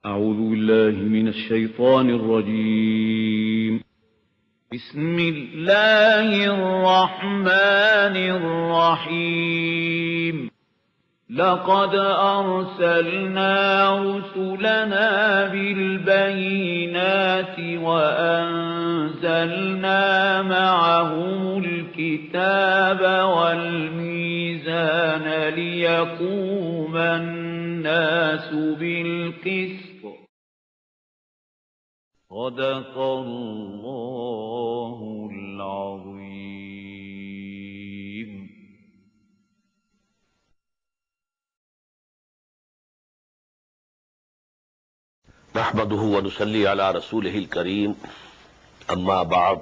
أعوذ بالله من الشيطان الرجيم. بسم الله الرحمن الرحيم. لقد أرسلنا رسلنا بالبينات وأنزلنا معهم الكتاب والميزان ليقوم الناس بالقسط. صدق الله العظيم. نحمده ونصلي على رسوله الكريم. أما بعد.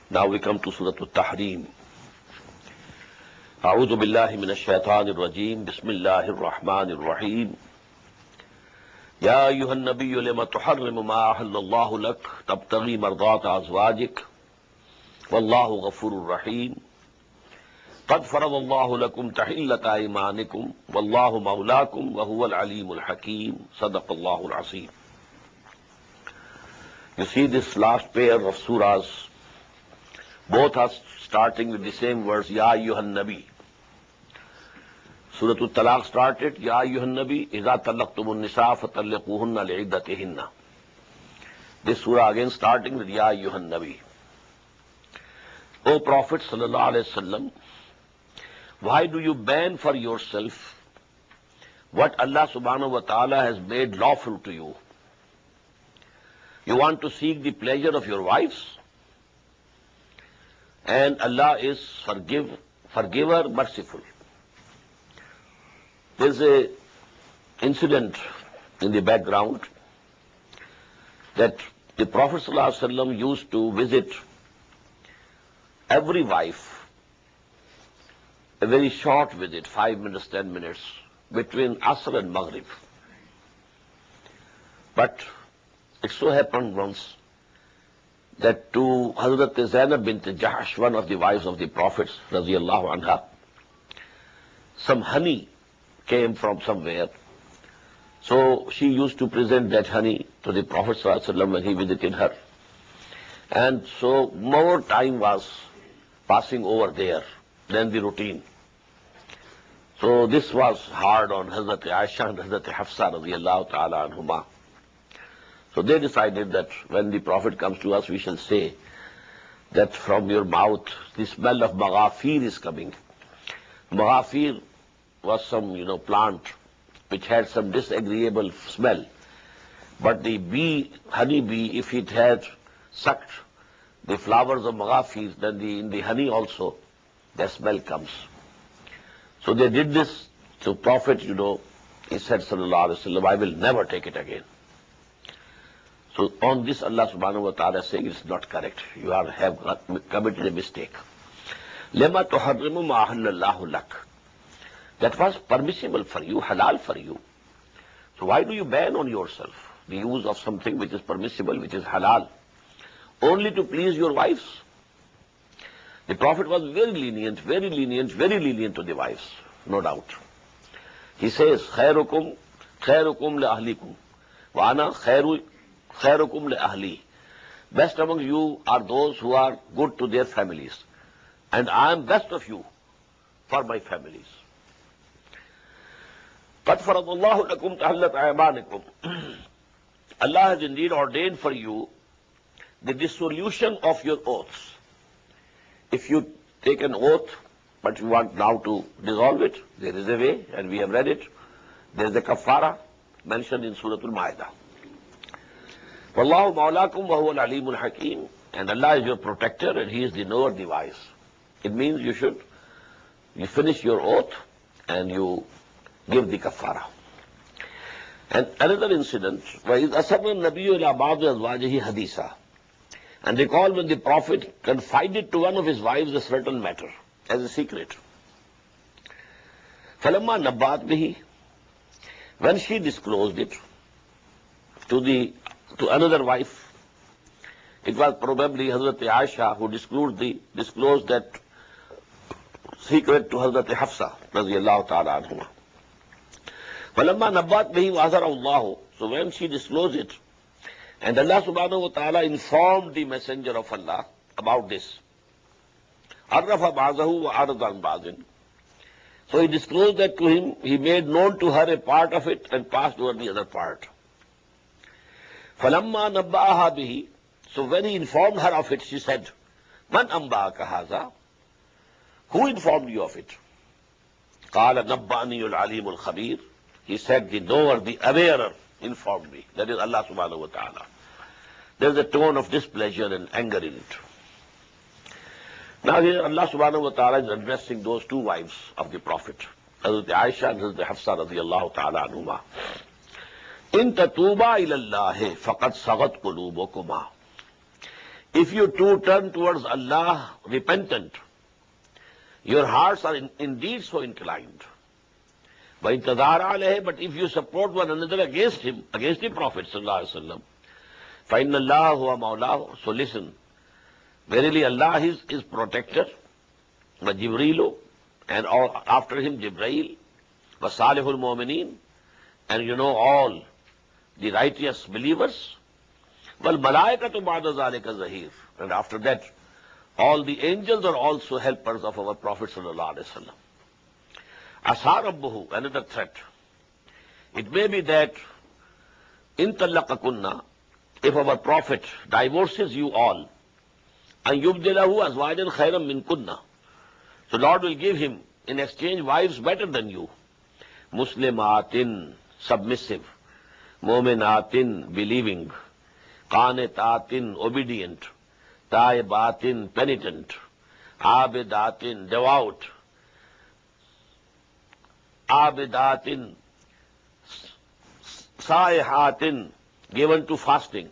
Now we come to Surah At-Tahrim. أعوذ بالله من الشيطان الرجيم. بسم الله الرحمن الرحيم. يا أيها النبي لما تحرم ما أحل الله لك تبتغي مرضات أزواجك والله غفور رحيم. قد فرض الله لكم تحلة أيمانكم والله مولاكم وهو العليم الحكيم. صدق الله العظيم. You see this last pair of surahs, both are starting with the same words, Ya Ayyuhan Nabi. Surah At-Talaq started, Ya Ayyuhan Nabi, Iza talaqtumun nisa fatalliquhunna li'iddatihinna. This surah again starting with Ya Ayyuhan Nabi. O Prophet Sallallahu Alaihi Wasallam, why do you ban for yourself what Allah Subhanahu wa Ta'ala has made lawful to you? You want to seek the pleasure of your wives? And Allah is forgiver, merciful. There's an incident in the background that the Prophet ﷺ used to visit every wife, a very short visit, 5 minutes, 10 minutes, between Asr and Maghrib. But it so happened once that to Hazrat Zainab bint Jahsh, one of the wives of the Prophet, radiyallahu anha, some honey came from somewhere. So she used to present that honey to the Prophet ﷺ when he visited her. And so more time was passing over there than the routine. So this was hard on Hazrat Aisha and Hazrat Hafsa radiyallahu ta'ala anhuma. So they decided that when the Prophet comes to us, we shall say that from your mouth the smell of maghafir is coming. Maghafir was some, plant which had some disagreeable smell. But the bee, honey bee, if it had sucked the flowers of maghafir, then in the honey also, the smell comes. So they did this. So Prophet, he said, Sallallahu Alaihi Wasallam, I will never take it again. So on this, Allah Subhanahu wa Ta'ala is saying it's not correct. You have committed a mistake. Lema tuharrimu ma ahallallahu lak. That was permissible for you, halal for you. So why do you ban on yourself the use of something which is permissible, which is halal, only to please your wives? The Prophet was very lenient to the wives, no doubt. He says, khairukum li ahlikum, wa ana khairukum li ahli. Best among you are those who are good to their families, and I am best of you for my families. قَدْ فَرَضَ اللَّهُ لَكُمْ تَحِلَّةَ أَيْمَانِكُمْ. Allah has indeed ordained for you the dissolution of your oaths. If you take an oath, but you want now to dissolve it, there is a way, and we have read it. There is a kafara mentioned in Surah Al-Ma'idah. وَاللَّهُ مَوْلَاكُمْ وَهُوَ الْعَلِيمُ الْحَكِيمُ. And Allah is your protector, and He is the knower, the wise. It means you finish your oath, and you give the kafara. And another incident, وَإِذْ أَسَرَّ النَّبِيُّ إِلَىٰ بَعْضِ أَزْوَاجِهِ حَدِيثًا. And recall when the Prophet confided to one of his wives a certain matter as a secret. فَلَمَّا نَبَّأَتْ بِهِ. When she disclosed it to another wife, it was probably Hazrat Aisha who disclosed that secret to Hazrat Hafsa radiyallahu ta'ala anhuma. فَلَمَّا نَبَّأَتْ بِهِ وَأَظْهَرَهُ اللَّهُ. So when she disclosed it, and Allah subhanahu wa ta'ala informed the messenger of Allah about this. عَرَّفَ بَعْضَهُ وَأَعْرَضَ عَنْ بَعْضٍ. So he disclosed that to him, he made known to her a part of it and passed over the other part. فَلَمَّا نَبَّأَهَا بِهِ. So when he informed her of it, she said, مَنْ أَنْبَأَكَ هَذَا? Who informed you of it? قَالَ نَبَّأَنِيُ الْعَلِيمُ الْخَبِيرُ. He said, the knower, the awarer informed me. That is Allah subhanahu wa ta'ala. There is a tone of displeasure and anger in it. Now here Allah subhanahu wa ta'ala is addressing those two wives of the Prophet, Hazrat Aisha and Hazrat Hafsa radiyallahu ta'ala anhuma. إِن تَتُوبَا إِلَى اللَّهِ فَقَدْ صَغَتْ قُلُوبُكُمَا. If you two turn towards Allah repentant, your hearts are indeed so inclined. But if you support one another against him, against the Prophet sallallahu alaihi wasallam, فَإِنَّ اللَّهَ هُوَ مَوْلَاهُ. So listen, verily Allah is his protector, وَجِبْرِيلُ, and all after him Jibreel, وَصَالِحُ الْمُؤْمِنِينَ, and you know all the righteous believers, وَالْمَلَائِكَةُ بَعْدَ ذَلِكَ ظَهِيرٌ, and after that all the angels are also helpers of our Prophet sallallahu alaihi wasallam. Asa rabbuhu, another threat. It may be that in talaqakunna, if our Prophet divorces you all, and yubdilahu azwajan khairan min kunna, so Lord will give him in exchange wives better than you. Muslimatin, submissive, mu'minatin, believing, qanitatin, obedient, taibatin, penitent, abidatin, devout, abidatin, saihatin, given to fasting,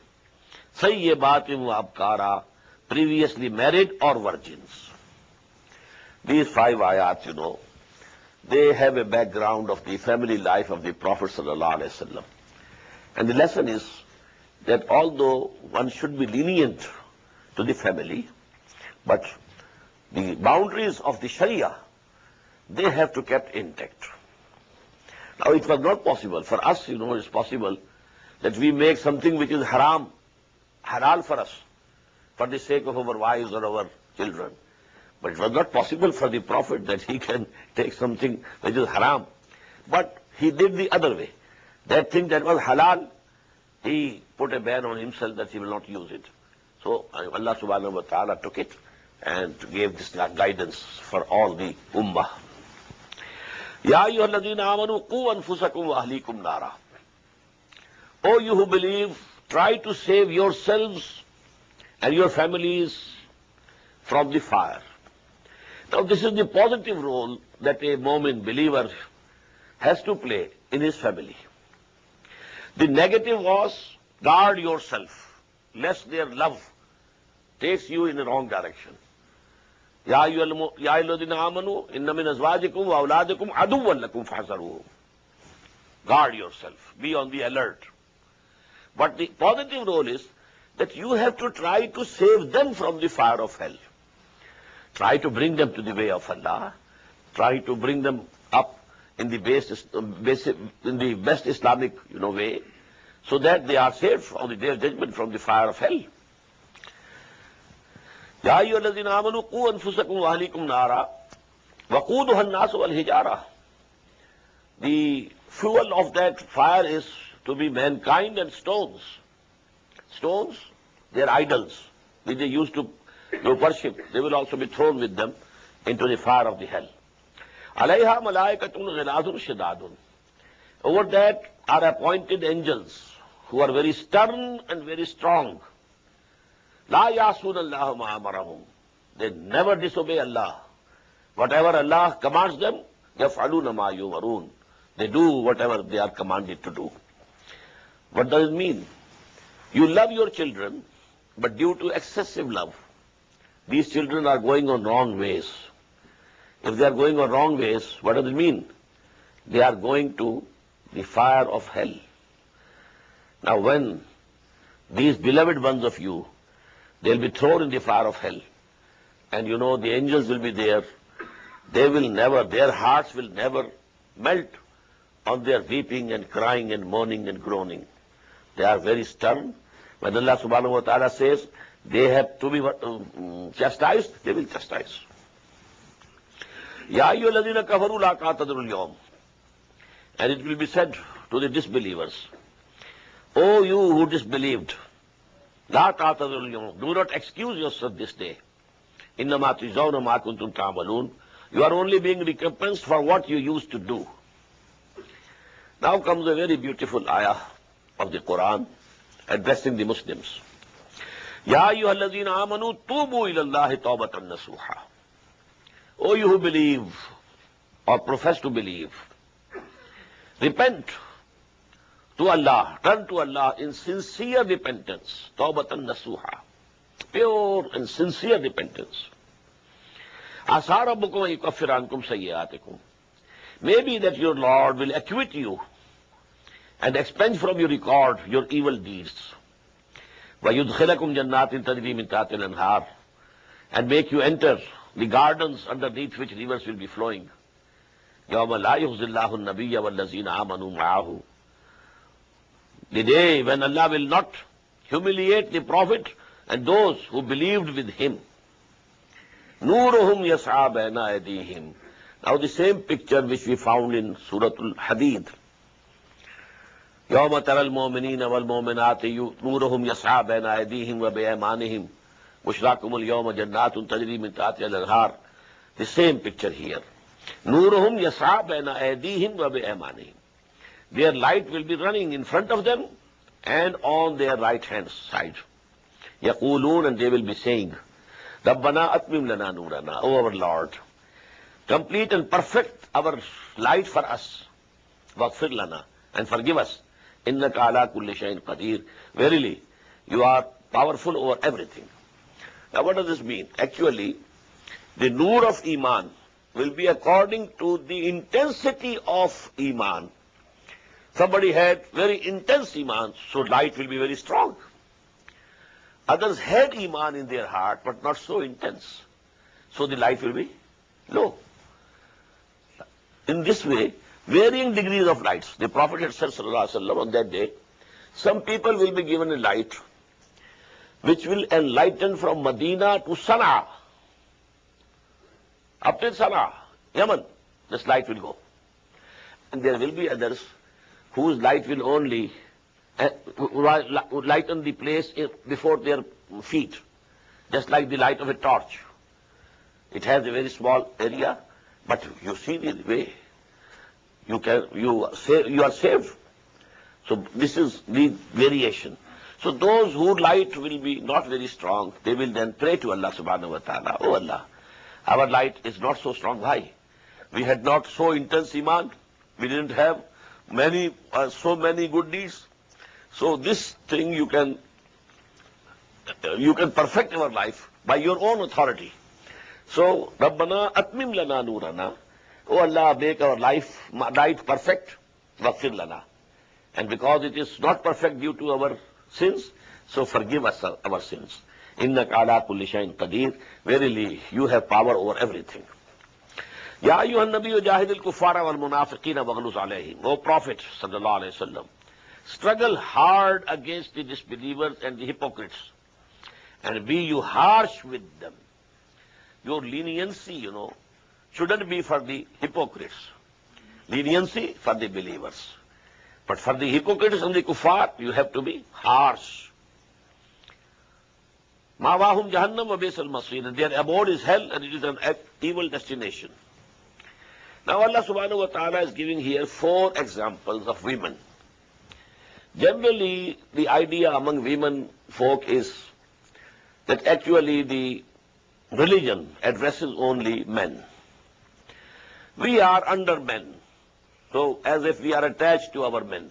sayyibatin wa abkara, previously married or virgins. These 5 ayats, you know, they have a background of the family life of the Prophet sallallahu alaihi wasallam. And the lesson is that although one should be lenient to the family, but the boundaries of the Sharia, they have to be kept intact. Now it was not possible. For us, you know, it's possible that we make something which is haram, halal for us, for the sake of our wives or our children. But it was not possible for the Prophet that he can take something which is haram. But he did the other way. That thing that was halal, he put a ban on himself that he will not use it. So Allah subhanahu wa ta'ala took it and gave this guidance for all the ummah. Ya ayyuhalladhina amanu qu anfusakum wa ahlikum nara. O you who believe, try to save yourselves and your families from the fire. Now this is the positive role that a mu'min believer has to play in his family. The negative was, guard yourself, lest their love takes you in the wrong direction. Ya ayyuhalladhina amanu inna min azwajikum wa awladikum aduwwan lakum fahzaruhum. Guard yourself, be on the alert. But the positive role is that you have to try to save them from the fire of hell. Try to bring them to the way of Allah. Try to bring them up in the best Islamic, way, so that they are saved on the day of judgment from the fire of hell. Ya ayyuhalladhina amanu qu anfusakum wa ahlikum nara waquduha an-nasu wal hijara. The fuel of that fire is to be mankind and stones. Stones, they are idols which they used to worship. They will also be thrown with them into the fire of the hell. Alayha malaikatun ghiladun shidadun. Over that are appointed angels who are very stern and very strong. La yasun Allah ma amarahum. They never disobey Allah. Whatever Allah commands them, yaf'aluna ma yumarun. They do whatever they are commanded to do. What does it mean? You love your children, but due to excessive love, these children are going on wrong ways. If they are going on wrong ways, what does it mean? They are going to the fire of hell. Now when these beloved ones of you, they'll be thrown in the fire of hell, and the angels will be there, they will never, their hearts will never melt on their weeping and crying and moaning and groaning. They are very stern. When Allah subhanahu wa ta'ala says they have to be chastised, they will chastise. Ya ayyuhalladhina kafaru la ta'tadhirul yawm. And it will be said to the disbelievers, O you who disbelieved, la ta'tadhirul yawm, do not excuse yourself this day. Innama tujzawna ma kuntum ta'malun. You are only being recompensed for what you used to do. Now comes a very beautiful ayah of the Quran addressing the Muslims. Ya ayyuhalladhina amanu tubu ilallahi tawbatan nasuha. O you who believe or profess to believe, repent to Allah, turn to Allah in sincere repentance, tawbatan nasuha, pure and sincere repentance. Asa rabbukum an yukaffira ankum sayyi'atikum. Maybe that your Lord will acquit you and expunge from your record your evil deeds. وَيُدْخِلَكُمْ جَنَّاتٍ تَجْرِي مِنْ تَحْتِهَا الْأَنْهَارُ, and make you enter the gardens underneath which rivers will be flowing. يَوْمَ لَا يُخْزِي اللَّهُ النَّبِيَّ وَالَّذِينَ آمَنُوا مَعَهُ. The day when Allah will not humiliate the Prophet and those who believed with him. نُورُهُمْ يَسْعَى بَيْنَ أَيْدِيهِمْ. Now the same picture which we found in Surah Al-Hadid. يَوْمَ تَرَى الْمُؤْمِنِينَ وَالْمُؤْمِنَاتِ نُورُهُمْ يَسْعَى بَيْنَ أَيْدِيهِمْ وَبِأَيْمَانِهِمْ بُشْرَاكُمُ الْيَوْمَ جَنَّاتٌ تَجْرِي مِنْ تَحْتِهَا الْأَنْهَارُ. The same picture here. نُورُهُمْ يَسْعَى بَيْنَ أَيْدِيهِمْ وَبِأَيْمَانِهِمْ. Their light will be running in front of them and on their right hand side. يَقُولُونَ, and they will be saying, رَبَّنَا أَتْمِمْ لَنَا نُورَنَا. O our Lord, complete and perfect our light for us. وَاغْفِرْ لَنَا, and forgive us. إِنَّكَ عَلَى كُلِّ شَيْءٍ قَدِيرٌ. Verily, you are powerful over everything. Now what does this mean? Actually, the nur of Iman will be according to the intensity of Iman. Somebody had very intense Iman, so light will be very strong. Others had Iman in their heart, but not so intense, so the light will be low. In this way, varying degrees of lights. The Prophet had said, sallallahu alaihi wasallam, on that day, some people will be given a light which will enlighten from Medina to Sana'a. Up till Sana'a, Yemen, this light will go. And there will be others whose light will only lighten the place before their feet, just like the light of a torch. It has a very small area, but you see the way. You are saved. So this is the variation. So those whose light will be not very strong, they will then pray to Allah subhanahu wa ta'ala, Oh Allah, our light is not so strong. Why? We had not so intense Iman. We didn't have so many good deeds. So this thing you can perfect our life by your own authority. So, Rabbana atmim lana nurana. Oh Allah, make our light perfect. Waghfir lana. And because it is not perfect due to our sins, so forgive us our sins. Innaka ala kulli shay'in qadir. Verily, you have power over everything. Ya ayyuhan nabiyyu jahidil kuffara wal munafiqina waghluz alayhim. O Prophet sallallahu alayhi wasallam, struggle hard against the disbelievers and the hypocrites, and be you harsh with them. Your leniency, shouldn't be for the hypocrites. Leniency for the believers. But for the hypocrites and the kuffar, you have to be harsh. Mawahum jahannam wa bisal masir, and their abode is hell, and it is an evil destination. Now Allah subhanahu wa ta'ala is giving here 4 examples of women. Generally, the idea among women folk is that actually the religion addresses only men. We are under men, so as if we are attached to our men.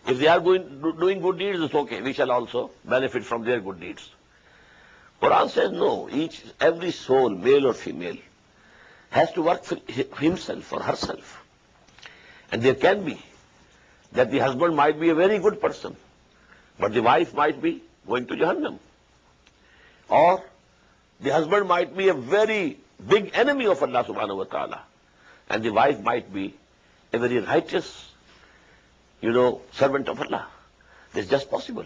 If they are doing good deeds, it's okay. We shall also benefit from their good deeds. Quran says no. Every soul, male or female, has to work for himself or herself. And there can be that the husband might be a very good person, but the wife might be going to Jahannam. Or the husband might be a very big enemy of Allah subhanahu wa ta'ala, and the wife might be a very righteous, servant of Allah. It's just possible.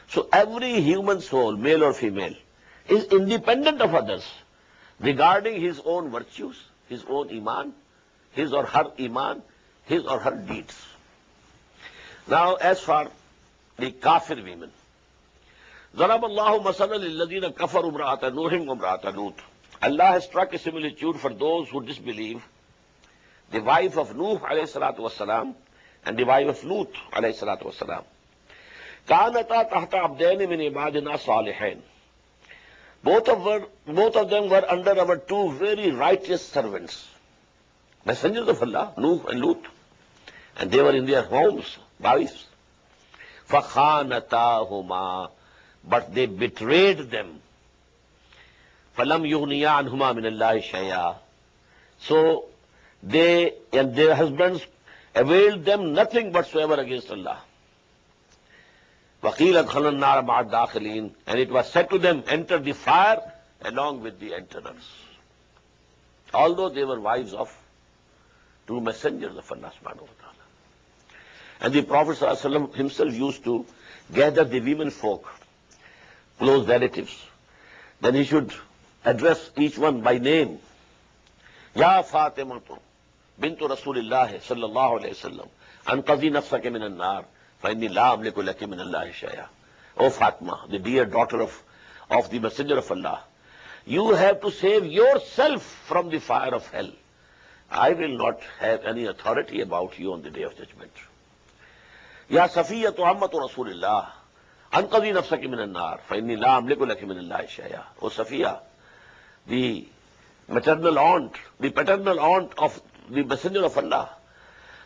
So every human soul, male or female, is independent of others regarding his own virtues, his own iman, his or her deeds. Now, as for the kafir women, ضرب الله مثلا للذين كفروا امرأة نوح وامرأة لوط. Allah has struck a similitude for those who disbelieve, the wife of Nuh alayhi salatu wasalam and the wife of Lut alayhi salatu wasalam. كانتا تحت عبدين من عبادنا صالحين. Both of them were under our two very righteous servants, messengers of Allah, Nuh and Lut, and they were in their homes, wives. فَخَانَتَاهُمَا, but they betrayed them. فَلَمْ يُغْنِيَا عَنْهُمَا مِنَ اللَّهِ شَيْئًا. So they and their husbands availed them nothing whatsoever against Allah. وَقِيلَ ادْخُلُوا النَّارَ مَعَ الدَّاخِلِينَ, and it was said to them, enter the fire along with the enterers. Although they were wives of two messengers of Allah subhanahu wa ta'ala. And the Prophet ﷺ himself used to gather the women folk, close relatives. Then he should address each one by name. Ya Fatimatu bintu Rasulillah sallallahu alayhi wa sallam, anqadhi nafsaka min an-nar, fa inni la amliku laki min Allahi shay'a. O Fatima, the dear daughter of the Messenger of Allah, you have to save yourself from the fire of hell. I will not have any authority about you on the day of judgment. Ya Safiyatu ammatu Rasulillah, anqadhi nafsaki min an-nar, fa inni la amliku laki min Allahi shay'a. O Safiya, the paternal aunt of the Messenger of Allah,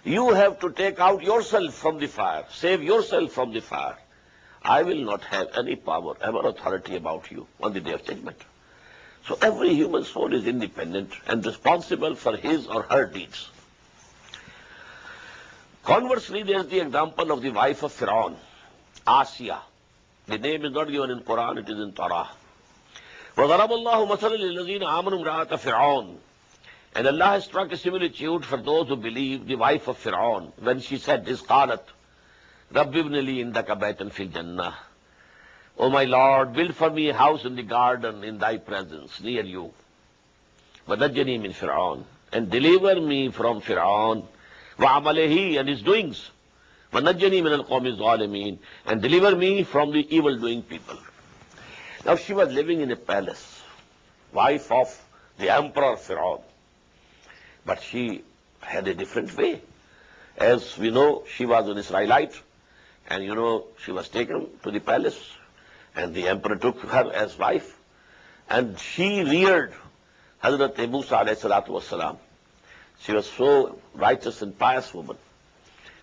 you have to take out yourself from the fire, save yourself from the fire. I will not have any power, ever authority about you on the day of judgment. So every human soul is independent and responsible for his or her deeds. Conversely, there is the example of the wife of Fir'aun, Asiya. The name is not given in Quran, it is in Torah. وَضَرَبَ اللَّهُ مَثَلًا لِلَّذِينَ آمَنُوا امْرَأَةَ فِرْعَوْنَ. And Allah has struck a similitude for those who believe, the wife of Fir'aun, when she said this, قالت رَبِّ ابْنِ لِي عِنْدَكَ بَيْتًا فِي الْجَنَّةِ. O my Lord, build for me a house in the garden in thy presence, near you. وَنَجَّنِي مِنْ فِرْعَوْنَ, and deliver me from Fir'aun, وَعَمَلِهِ, and his doings. وَنَجَّنِي مِنَ الْقَوْمِ الظَّالِمِينَ, and deliver me from the evil-doing people. Now she was living in a palace, wife of the emperor Fir'aun. But she had a different way. As we know, she was an Israelite, and she was taken to the palace, and the emperor took her as wife, and she reared Hazrat Musa alayhi salatu wasalam. She was so righteous and pious woman.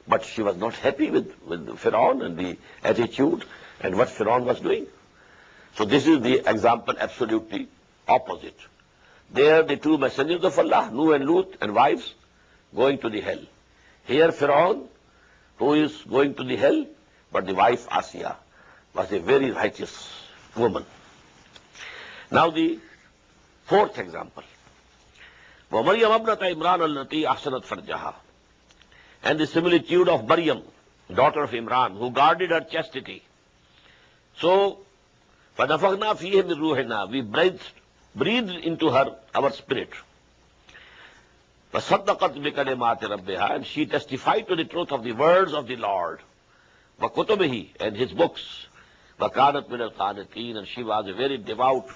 But she was not happy with Fir'aun and the attitude and what Fir'aun was doing. So this is the example absolutely opposite. There the two messengers of Allah, Nuh and Lut, and wives, going to the hell. Here Fir'aun, who is going to the hell, but the wife Asiya was a very righteous woman. Now the fourth example. وَمَرْيَمَ ابْنَةَ عِمْرَانَ الَّتِي أَحْسَنَتْ فَرْجَهَا. And the similitude of Maryam, daughter of Imran, who guarded her chastity. So, فَنَفَخْنَا فِيهِ مِنْ رُوحِنَا, we breathed into her our spirit. وَصَدَّقَتْ بِكَلِمَاتِ رَبِّهَا, and she testified to the truth of the words of the Lord. وَكُتُبِهِ, and his books. وَكَانَتْ مِنَ الْقَانِتِينَ, and she was a very devout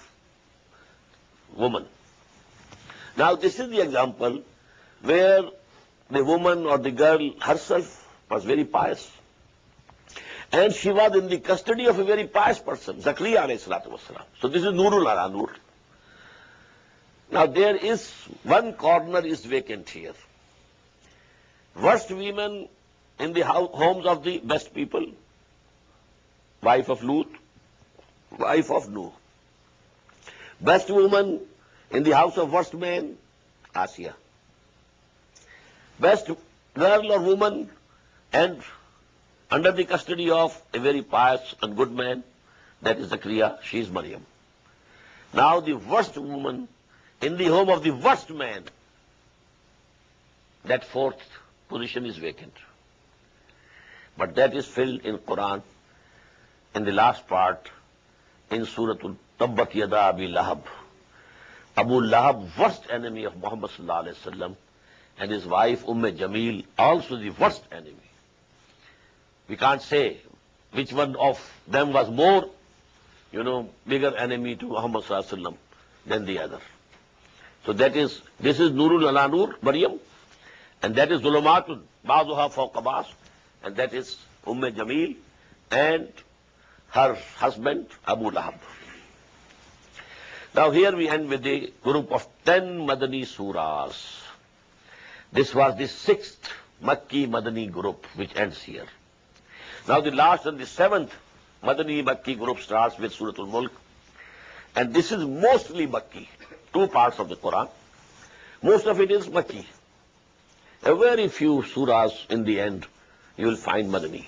woman. Now this is the example where the woman or the girl herself was very pious. And she was in the custody of a very pious person, Zakaria alayhi salatu wasalam. So this is Nurul ala Nur. Now there is one corner is vacant here. Worst women in the homes of the best people, wife of Lut, wife of Nuh. Best woman in the house of worst man, Asiya. Best girl or woman and under the custody of a very pious and good man, that is Zakaria, she is Maryam. Now the worst woman in the home of the worst man, that fourth position is vacant. But that is filled in Quran in the last part in Surah Tabbat Yada Abi Lahab. Abu Lahab, worst enemy of Muhammad sallallahu alaihi wasallam, and his wife Jameel, also the worst enemy. We can't say which one of them was more, bigger enemy to Muhammad sallallahu alaihi wasallam than the other. So this is Nurul ala Nur, Maryam, and that is Zulumatun, Ba'duha Fawqa Ba'd, and that is Jameel and her husband Abu Lahab. Now here we end with the group of 10 Madani surahs. This was the 6th Makki Madani group which ends here. Now the last and the 7th Madani Makki group starts with Surah Al-Mulk, and this is mostly Makki, 2 parts of the Quran. Most of it is Makki. A very few surahs in the end you will find Madani.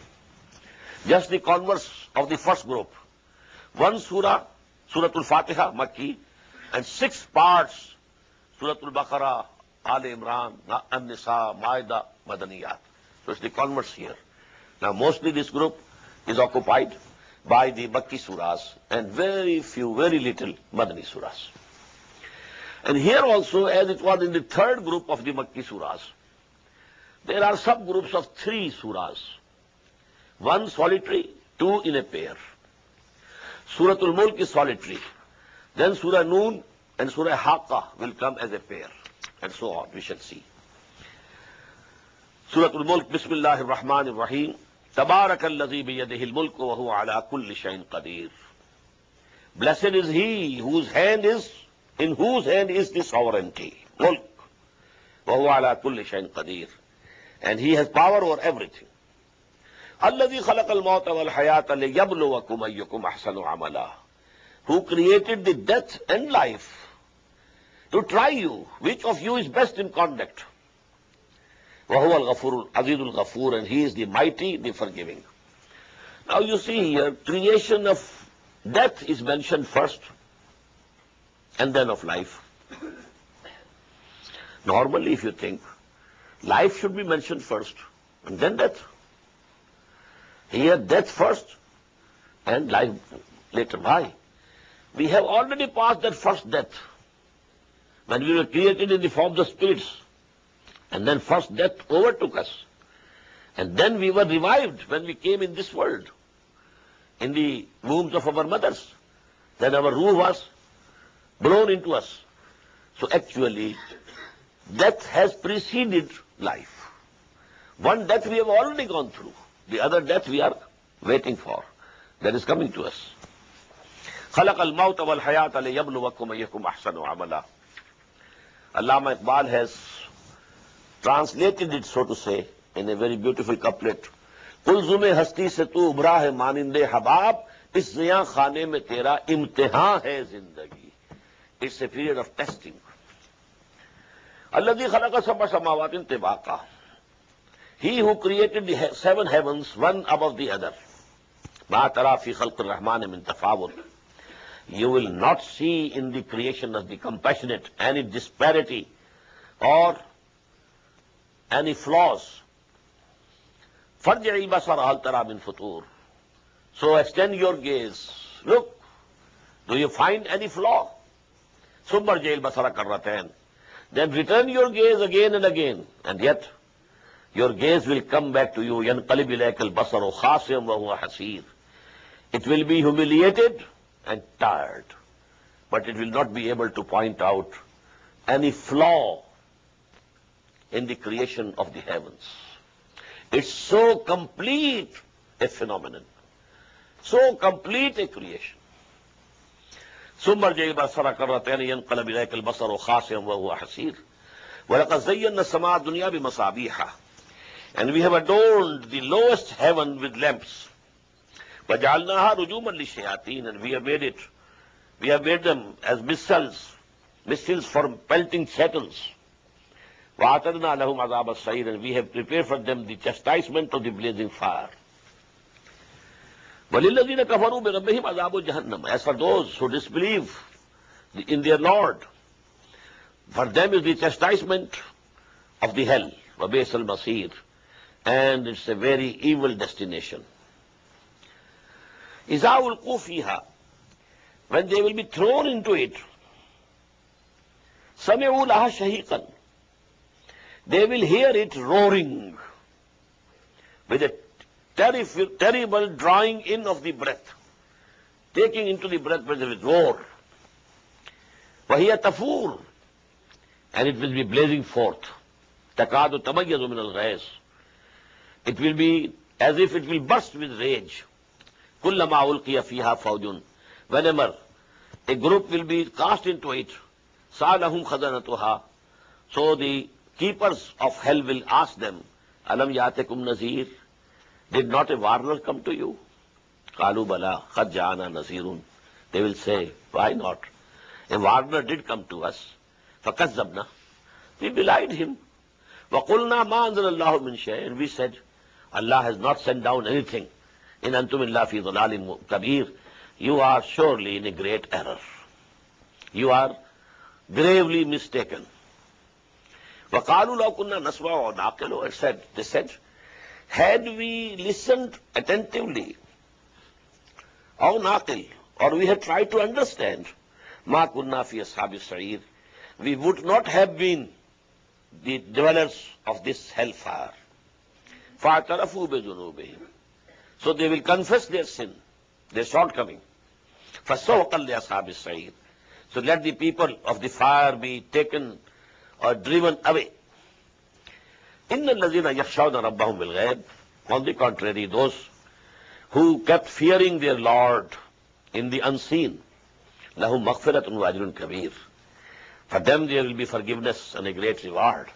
Just the converse of the first group. 1 surah, Surah Al-Fatiha, Makki, and 6 parts, Surah Al-Baqarah, Ali Imran, An-Nisa, Maida, Madaniyat. So it's the converse here. Now mostly this group is occupied by the Makki surahs and very little Madani surahs. And here also, as it was in the 3rd group of the Makki surahs, there are subgroups of 3 surahs. 1 solitary, 2 in a pair. Surah Al-Mulk is solitary. Then Surah Noon and Surah Haqqa will come as a pair. And so on, we shall see. Surah Al-Mulk, Bismillahir Rahmanir Rahim. Tabarakalladhi biyadihil mulku wa huwa ala kulli shay'in qadir. Blessed is he in whose hand is the sovereignty. Mulk. Wa huwa ala kulli shay'in qadir. And he has power over everything. Alladhi khalaqal mawta wal hayata liyabluwakum ayyukum ahsanu amala. Who created the death and life to try you, which of you is best in conduct. Wa huwa al-ghafur azizul ghafur, and he is the mighty, the forgiving. Now you see here, creation of death is mentioned first, and then of life. Normally, if you think, life should be mentioned first, and then death. Here, death first, and life later. Why? We have already passed that first death, when we were created in the forms of spirits, and then first death overtook us, and then we were revived when we came in this world, in the wombs of our mothers. Then our ruh was blown into us. So actually, death has preceded life. One death we have already gone through. The other death we are waiting for. That is coming to us. خَلَقَ الْمَوْتَ وَالْحَيَاةَ لِيَبْلُوَكُمْ أَيُّكُمْ أَحْسَنُ عَمَلًا. Allama Iqbal has translated it, so to say, in a very beautiful couplet. Kulzume hasti se tu ubra hai maninde habab, is ziyan khane mein tera imtihan hai zindagi. It's a period of testing. Alladhi khalaqa sab'a samawatin tibaqa. He who created the 7 heavens, one above the other. Ma tara fi khalqir rahman min tafawut. You will not see in the creation of the compassionate any disparity or any flaws. Farji'i basara hal tara min futur. So extend your gaze. Look, do you find any flaw? Summarji'il basara karratain. Then return your gaze again and again, and yet your gaze will come back to you. Yanqalib ilaykal basaru khasiyam wa huwa hasir. It will be humiliated and tired, but it will not be able to point out any flaw in the creation of the heavens. It's so complete a phenomenon, so complete a creation. Summarji'il basara karratain yanqalib ilaykal basaru khasiyam wa huwa hasir. وَلَقَدْ زَيَّنَّا السَّمَاءَ الدُّنْيَا بِمَصَابِيحَ. And we have adorned the lowest heaven with lamps. وَجَعَلْنَاهَا رُجُومًا لِلشَّيَاطِينَ. And we have made them as missiles for pelting shetels. وَأَعْتَدْنَا لَهُمْ عَذَابَ السَّعِيرِ. And we have prepared for them the chastisement of the blazing fire. وَلِلَّذِينَ كَفَرُوا بِرَبِّهِمْ عَذَابُ جَهَنَّمَ. As for those who disbelieve in their Lord, for them is the chastisement of the hell. وَبِئْسَ الْمَصِيرُ, and it's a very evil destination. إِذَا أُلْقُوا فِيهَا, when they will be thrown into it, سَمِعُوا لَهَا شَهِيقًا, they will hear it roaring with a terrible drawing in of the breath, taking into the breath with a roar. وَهِيَ تَفُورُ, and it will be blazing forth. تَكَادُ تَمَيَّزُ مِنَ الْغَيْظِ, it will be as if it will burst with rage. كُلَّمَا أُلْقِيَ فِيهَا فَوْجٌ, whenever a group will be cast into it, سَأَلَهُمْ خَزَنَتُهَا, so the keepers of hell will ask them, أَلَمْ يَأْتِكُمْ نَذِيرٌ, did not a warner come to you? قَالُوا بَلَا قَدْ جَاءَنَا نَذِيرٌ, they will say, why not? A warner did come to us. فَكَذَّبْنَا, we belied him. وَقُلْنَا مَا أَنزَلَ اللَّهُ مِنْ شَيْءٍ, and we said, Allah has not sent down anything. إِنْ أَنْتُمْ إِلَّا فِي ضَلَالٍ كَبِيرٍ, you are surely in a great error. You are gravely mistaken. وَقَالُوا لَوْ كُنَّا نَسْمَعُ وَنَعْقِلُ, they said, had we listened attentively, أَوْ نَعْقِلُ, or we had tried to understand, مَا كُنَّا فِي أَصْحَابِ السَّعِيرِ, we would not have been the dwellers of this hellfire. فَاعْتَرَفُوا بِذُنُوبِهِمْ, so they will confess their sin, their shortcoming. فَسَوْقًا لِأَصْحَابِ السَّعِيرِ, so let the people of the fire be taken or driven away. إِنَّ الَّذِينَ يَخْشَوْنَ رَبَّهُمْ بِالْغَيْبِ, on the contrary, those who kept fearing their Lord in the unseen, لَهُمْ مَغْفِرَةٌ وَأَجْرٌ كَبِيرٌ, for them there will be forgiveness and a great reward.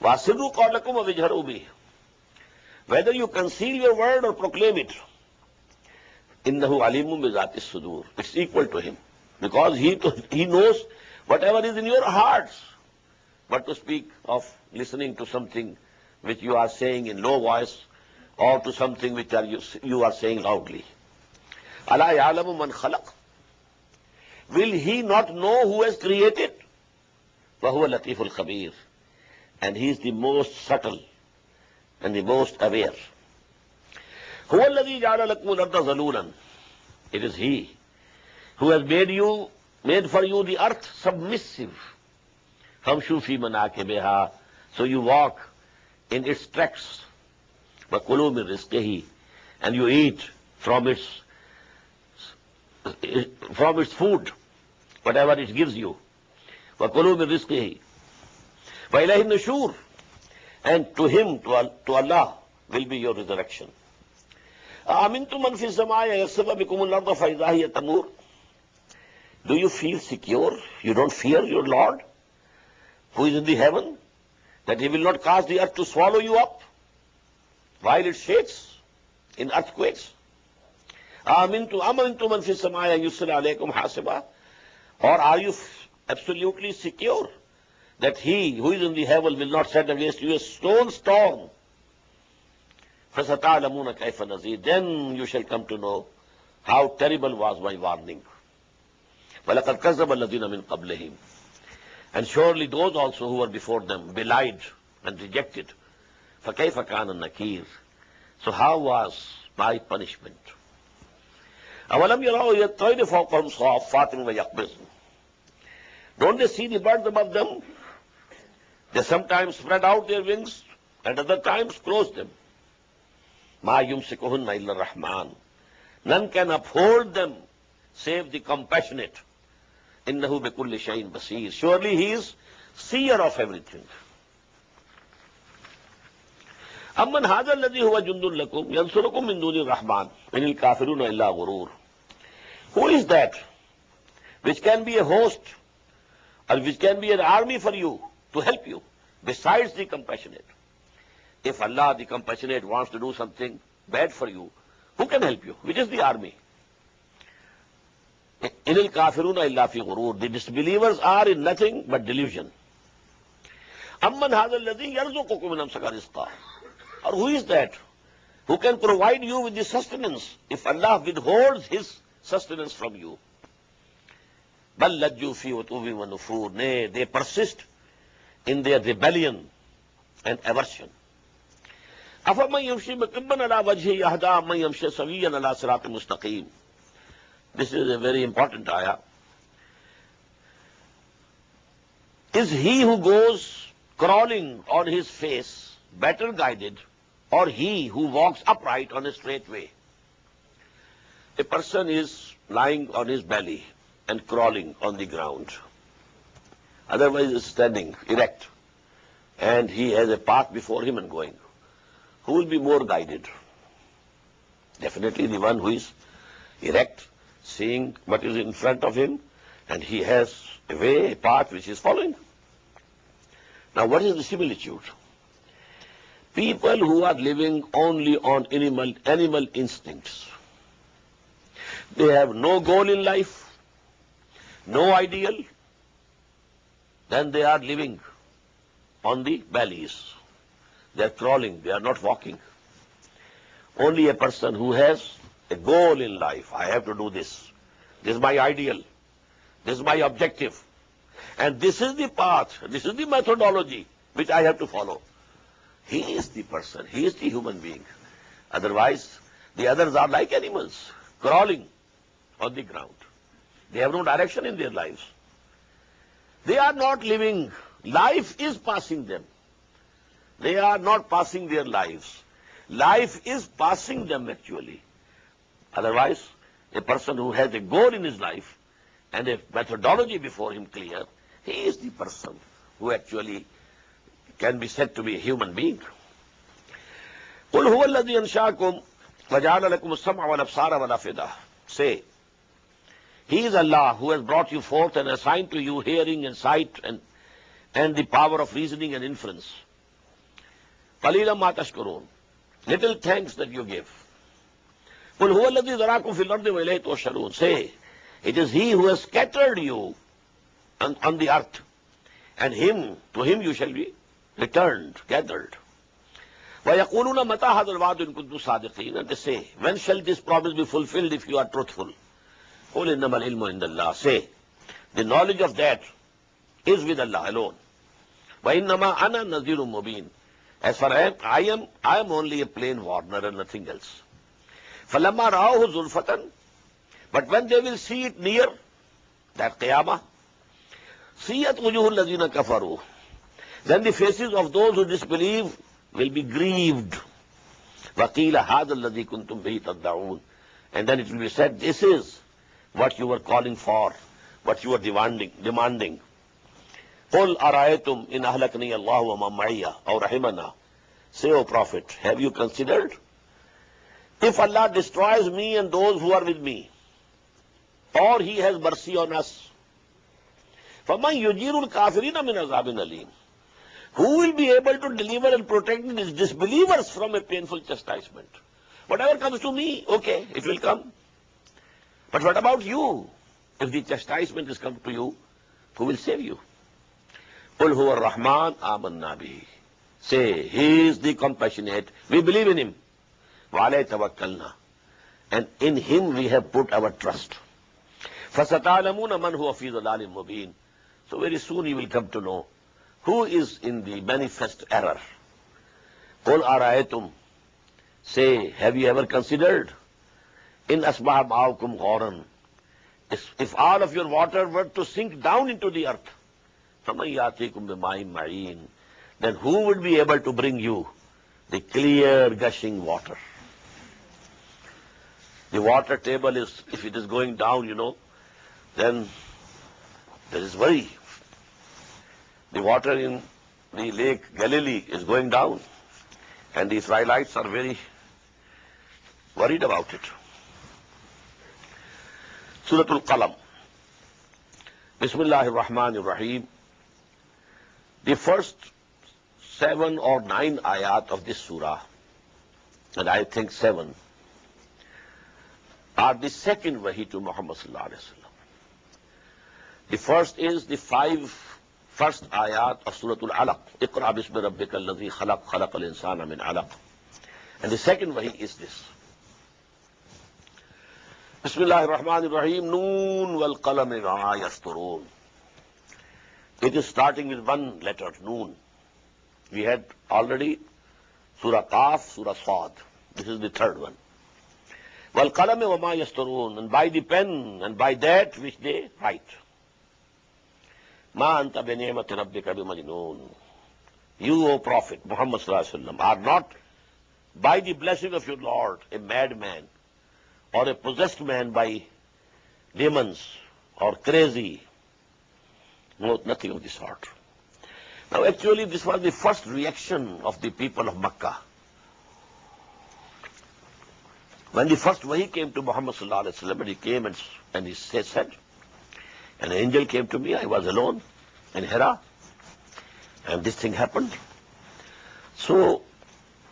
وَأَسِرُّوا قَوْلَكُمْ وَاجْهَرُوا بِهِ, whether you conceal your word or proclaim it, إِنَّهُ عَلِيمٌ بِذَاتِ الصُّدُورِ, it's equal to him, because he knows whatever is in your hearts. But to speak of listening to something which you are saying in low voice, or to something which you are saying loudly. أَلَا يَعْلَمُ مَنْ خَلَقَ, will he not know who has created? وَهُوَ اللَّطِيفُ الْخَبِيرُ, and he is the most subtle and the most aware. هُوَ الَّذِي جَعَلَ لَكُمُ الْأَرْضَ ذَلُولًا, it is he who has made for you the earth submissive. فَامْشُوا فِي مَنَاكِبِهَا, so you walk in its tracks. وَكُلُوا مِنْ رِزْقِهِ, and you eat from its food, whatever it gives you. وَكُلُوا مِنْ رِزْقِهِ وَإِلَيْهِ النُّشُورُ, and to him, to Allah, will be your resurrection. أَأَمِنْتُمْ مَنْ فِي السَّمَاءِ يَخْسِفَ بِكُمُ الْأَرْضَ فَإِذَا هِيَ تَمُورُ, do you feel secure? You don't fear your Lord, who is in the heaven, that he will not cause the earth to swallow you up while it shakes in earthquakes? أَأَمِنْتُمْ مَنْ فِي السَّمَاءِ أَنْ يُرْسِلَ عَلَيْكُمْ حَاصِبًا, or are you absolutely secure that he who is in the heaven will not set against you a stone storm? فَسَتَعْلَمُونَ كَيْفَ نَذِيرٌ, then you shall come to know how terrible was my warning. وَلَقَدْ كَذَّبَ الَّذِينَ مِنْ قَبْلِهِمْ, and surely those also who were before them belied and rejected. فَكَيْفَ كَانَ النَّكِيرُ, so how was my punishment? أَوَلَمْ يَرَوْا إِلَى الطَّيْرِ فَوْقَهُمْ صَافَّاتٍ وَيَقْبِضْنَ, don't they see the birds above them? They sometimes spread out their wings and other times close them. مَا يُمْسِكُهُنَّ إِلَّا الرَّحْمَنُ, none can uphold them save the compassionate. إِنَّهُ بِكُلِّ شَيْءٍ بَصِيرٌ, surely he is seer of everything. أَمَّنْ هَذَا الَّذِي هُوَ جُنْدٌ لَكُمْ يَنْصُرُكُمْ مِنْ دُونِ الرَّحْمَنِ إِنِ الْكَافِرُونَ إِلَّا غُرُورٌ, who is that which can be a host or which can be an army for you to help you besides the compassionate? If Allah the compassionate wants to do something bad for you, who can help you? Which is the army? إِنِ الْكَافِرُونَ إِلَّا فِي غُرُورٍ, the disbelievers are in nothing but delusion. أَمَّنْ هَذَا الَّذِي يَرْزُقُكُمْ مِنْ أَمْسَكَ رِزْقًا, or who is that who can provide you with the sustenance if Allah withholds his sustenance from you? بَلْ لَجُّوا فِي عُتُوٍّ وَنُفُورٍ, nay, they persist in their rebellion and aversion. أَفَمَنْ يَمْشِي مُكِبًّا عَلَى وَجْهِهِ أَهْدَىٰ مَنْ يَمْشِي سَوِيًّا عَلَى صِرَاطٍ مُسْتَقِيمٍ. This is a very important ayah. Is he who goes crawling on his face better guided, or he who walks upright on a straight way? A person is lying on his belly and crawling on the ground. Otherwise is standing erect, and he has a path before him and going. Who will be more guided? Definitely the one who is erect, seeing what is in front of him, and he has a way, a path which is following. Now what is the similitude? People who are living only on animal instincts, they have no goal in life, no ideal, then they are living on the bellies. They are crawling, they are not walking. Only a person who has a goal in life, I have to do this. This is my ideal. This is my objective. And this is the path, this is the methodology which I have to follow. He is the person, he is the human being. Otherwise, the others are like animals, crawling on the ground. They have no direction in their lives. They are not living. Life is passing them. They are not passing their lives. Life is passing them actually. Otherwise, a person who has a goal in his life and a methodology before him clear, he is the person who actually can be said to be a human being. قُلْ هُوَ الَّذِي أَنْشَأَكُمْ وَجَعَلَ لَكُمُ السَّمْعَ وَالْأَبْصَارَ وَالْأَفْئِدَةَ. Say, He is Allah who has brought you forth and assigned to you hearing and sight and the power of reasoning and inference. قَلِيلًا مَا تَشْكُرُونَ. Little thanks that you give. قُلْ هُوَ الَّذِي ذَرَاكُمْ فِي الْأَرْضِ وَإِلَيْهِ تُحْشَرُونَ. Say, it is He who has scattered you on the earth, and to Him you shall be returned, gathered. وَيَقُولُونَ مَتَى هَذَا الْوَعْدُ إِن كُنتُمْ صَادِقِينَ. And they say, when shall this promise be fulfilled if you are truthful? قُلْ إِنَّمَا الْعِلْمُ عِندَ اللَّهِ. Say, the knowledge of that is with Allah alone. وَإِنَّمَا أَنَا نَذِيرٌ مُبِينٌ. As far as I am only a plain warner and nothing else. فَلَمَّا رَأَوْهُ زُلْفَةً. But when they will see it near, that Qiyamah, سِيَّتْ وُجُوهُ الَّذِينَ كَفَرُوا. Then the faces of those who disbelieve will be grieved. وَقِيلَ هَذَا الَّذِي كُنْتُمْ بِهِ تَدَّعُونَ. And then it will be said, this is what you were calling for, what you were demanding. قُلْ أَرَأَيْتُمْ إِنْ أَهْلَكَنِيَ اللَّهُ وَمَنْ مَعِيَّ أَوْ رَحِمَنَا. Say, O Prophet, have you considered? If Allah destroys me and those who are with me, or He has mercy on us, فَمَنْ يُجِيرُ الْكَافِرِينَ مِنْ عَذَابٍ أَلِيمٍ. Who will be able to deliver and protect these disbelievers from a painful chastisement? Whatever comes to me, okay, it will come. But what about you? If the chastisement has come to you, who will save you? قُلْ هُوَ الرَّحْمَنُ آمَنَّا بِهِ. Say, He is the compassionate. We believe in Him. وَعَلَيْهِ تَوَكَّلْنَا. And in Him we have put our trust. فَسَتَعْلَمُونَ مَنْ هُوَ فِي ضَلَالٍ مُبِينٍ. So very soon you will come to know who is in the manifest error. قُلْ أَرَأَيْتُمْ. Say, have you ever considered? إِنْ أَصْبَحَ مَاؤُكُمْ غَوْرًا. If all of your water were to sink down into the earth, فَمَنْ يَأْتِيكُمْ بِمَاءٍ مَعِينٍ. Then who would be able to bring you the clear gushing water? The water table is, if it is going down, then there is worry. The water in the lake Galilee is going down, and the Israelites are very worried about it. Surah Al-Qalam. Bismillahir Rahmanir Rahim. The first 7 or 9 ayat of this surah, and I think 7, are the second wahi to Muhammad sallallahu alaihi wasallam. The first is the 5 first ayat of Surah Al-Alaq. اقرأ بسم ربك الذي خلق خلق الإنسان من علق. And the second wahi is this. Bismillahir Rahmanir Rahim. Noon wal qalami wama yasturun. It is starting with one letter, Noon. We had already Surah Qaf, Surah Sad. This is the third one. Wal qalami wa ma yasturun, and by the pen and by that which they write. Ma anta bi ni'mati rabbika bi majnoon. You, O Prophet Muhammad sallallahu alaihi wasallam, are not by the blessing of your Lord a madman or a possessed man by demons or crazy. No, nothing of the sort. Now actually this was the first reaction of the people of Makkah. When the first wahi came to Muhammad sallallahu alaihi wasallam, and he came and he said, an angel came to me, I was alone in Hira, and this thing happened. So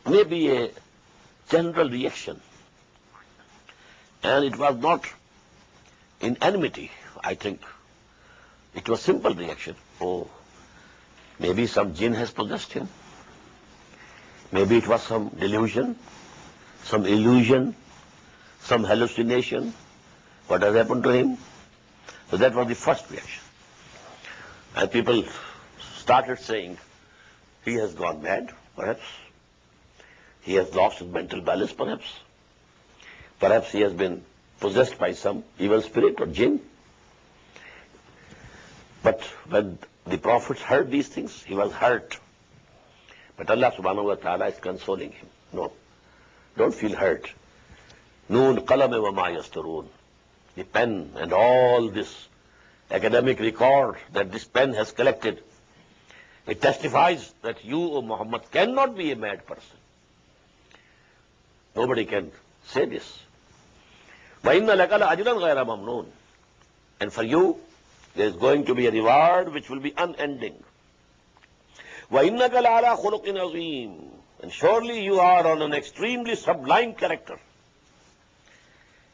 maybe a general reaction, and it was not in enmity, I think. It was simple reaction. Oh, maybe some jinn has possessed him. Maybe it was some delusion, some illusion, some hallucination. What has happened to him? So that was the first reaction. And people started saying, he has gone mad, perhaps. He has lost his mental balance, perhaps. Perhaps he has been possessed by some evil spirit or jinn. But when the Prophet heard these things, he was hurt. But Allah subhanahu wa ta'ala is consoling him. No, don't feel hurt. Noon qalami wa ma yasturun. The pen and all this academic record that this pen has collected, it testifies that you, O Muhammad, cannot be a mad person. Nobody can say this. وَإِنَّ لَكَ لَأَجْرًا غَيْرَ مَمْنُونَ. And for you, there is going to be a reward which will be unending. وَإِنَّكَ لَعَلَى خُلُقٍ عَظِيمٍ. And surely you are on an extremely sublime character.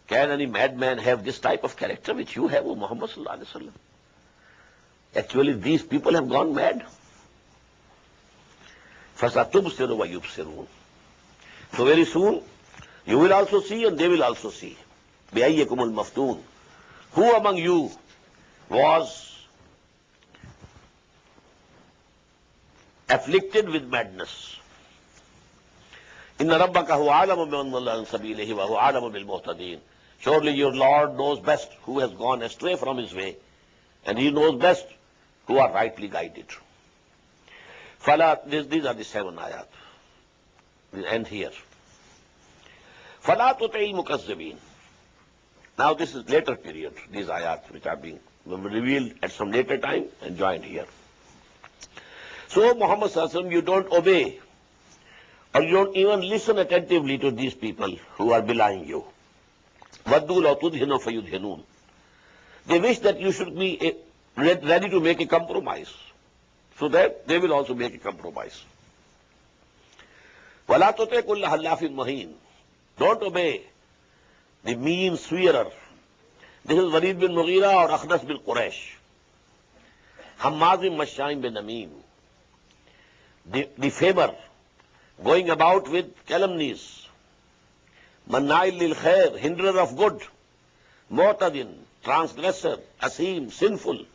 Can any madman have this type of character which you have, O Muhammad sallallahu alaihi wasallam? Actually, these people have gone mad. فَسَتُبْصِرُ وَيُبْصِرُونَ. So very soon, you will also see and they will also see. بِأَيِّكُمُ الْمَفْتُونَ. Who among you was afflicted with madness? إِنَّ رَبَّكَ هُوَ عَالَمُ بِمَنْ ضَلَّ عَنْ سَبِيلِهِ وَهُوَ عَالَمُ بِالْمُهْتَدِينَ. Surely your Lord knows best who has gone astray from his way, and he knows best who are rightly guided. These are the 7 ayat. We'll end here. فَلَا تُطِعِ الْمُكَذِّبِينَ. Now this is later period, these ayat which are being revealed at some later time and joined here. So Muhammad sallallahu alaihi wasallam, you don't obey, or you don't even listen attentively to these people who are belying you. وَدُّوا لَوْ تُدْهِنُوا فَيُدْهِنُونَ. They wish that you should be ready to make a compromise, so that they will also make a compromise. وَلَا تُطِعْ كُلَّ حَلَّافٍ مَهِينٍ. Don't obey the mean swearer. This is Walid bin Mughira or Akhnas bin Quraysh. Hammaz bin Mash'aim bin Nameem. The famer, going about with calumnies. Manna'il lil khair, hinderer of good. Mu'tadin, transgressor. Asim, sinful.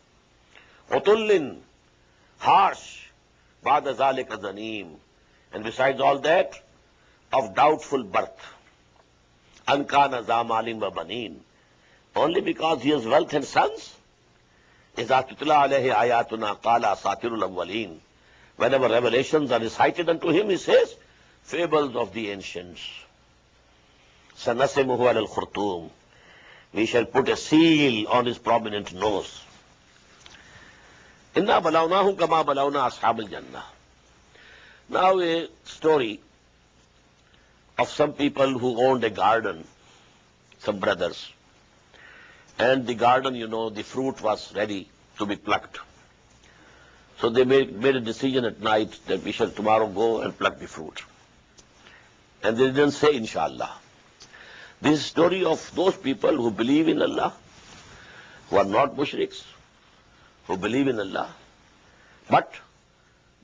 Utullin, harsh. Ba'da zalika zaneem. And besides all that, of doubtful birth. Ankana zamalin wa baneen. Only because he has wealth and sons. Iza tutla alayhi ayatuna qala asatirul awwaleen. Whenever revelations are recited unto him, he says, fables of the ancients. Sanasimuhu alal khurtum. We shall put a seal on his prominent nose. Inna balawnahum kama balawna ashab al-jannah. Now a story of some people who owned a garden, some brothers. And the garden, the fruit was ready to be plucked. So they made a decision at night that we shall tomorrow go and pluck the fruit. And they didn't say inshallah. This story of those people who believe in Allah, who are not mushriks, who believe in Allah, but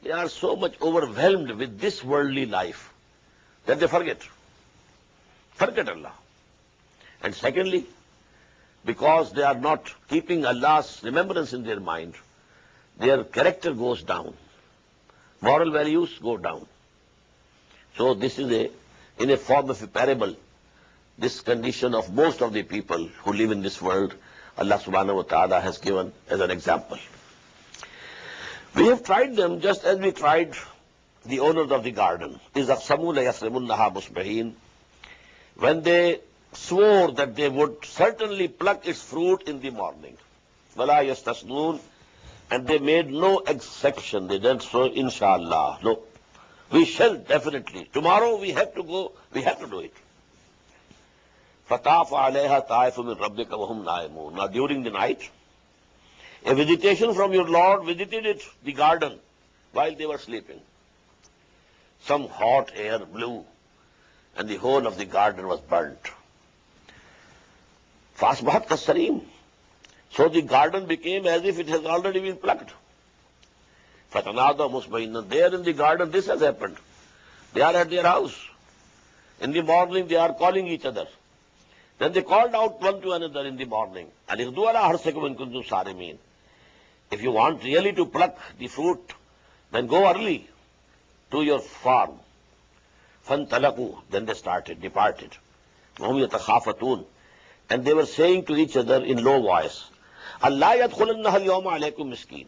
they are so much overwhelmed with this worldly life that they forget Allah. And secondly, because they are not keeping Allah's remembrance in their mind, their character goes down. moral values go down. So this is in a form of a parable, this condition of most of the people who live in this world, Allah subhanahu wa ta'ala has given as an example. We have tried them just as we tried the owners of the garden. When they swore that they would certainly pluck its fruit in the morning. And they made no exception. They didn't say, inshallah. No. We shall definitely. Tomorrow we have to go, we have to do it. فَطَافَ عَلَيْهَا طَائِفٌ مِّن رَبِّكَ وَهُمْ نَائِمُونَ. Now during the night, a visitation from your Lord visited it, the garden, while they were sleeping. Some hot air blew, and the whole of the garden was burnt. فَأَصْبَحَتْ كَالصَّرِيمِ. So the garden became as if it has already been plucked. فَتَنَادَوْا مُصْبِحِينَ. There in the garden this has happened. They are at their house. In the morning they are calling each other. Then they called out one to another in the morning. أَنِغْدُوا عَلَىٰ حَرْثِكُمْ إِن كُنتُمْ صَارِمِينَ. If you want really to pluck the fruit, then go early to your farm. فَانْطَلَقُوا. Then they departed. وَهُمْ يَتَخَافَتُونَ. And they were saying to each other in low voice, أَلَّا يَدْخُلَنَّهَا الْيَوْمَ عَلَيْكُمْ مِسْكِينٌ.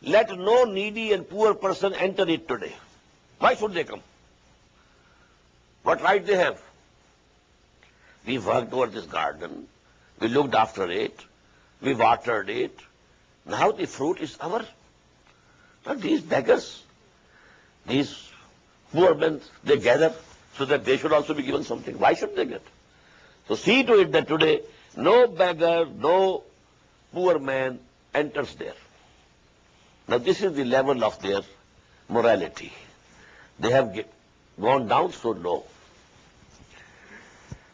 Let no needy and poor person enter it today. Why should they come? What right they have? We worked over this garden. We looked after it. We watered it. Now the fruit is ours. Now these beggars, these poor men, they gather so that they should also be given something. Why should they get? So see to it that today no beggar, no poor man enters there. Now this is the level of their morality. They have gone down so low.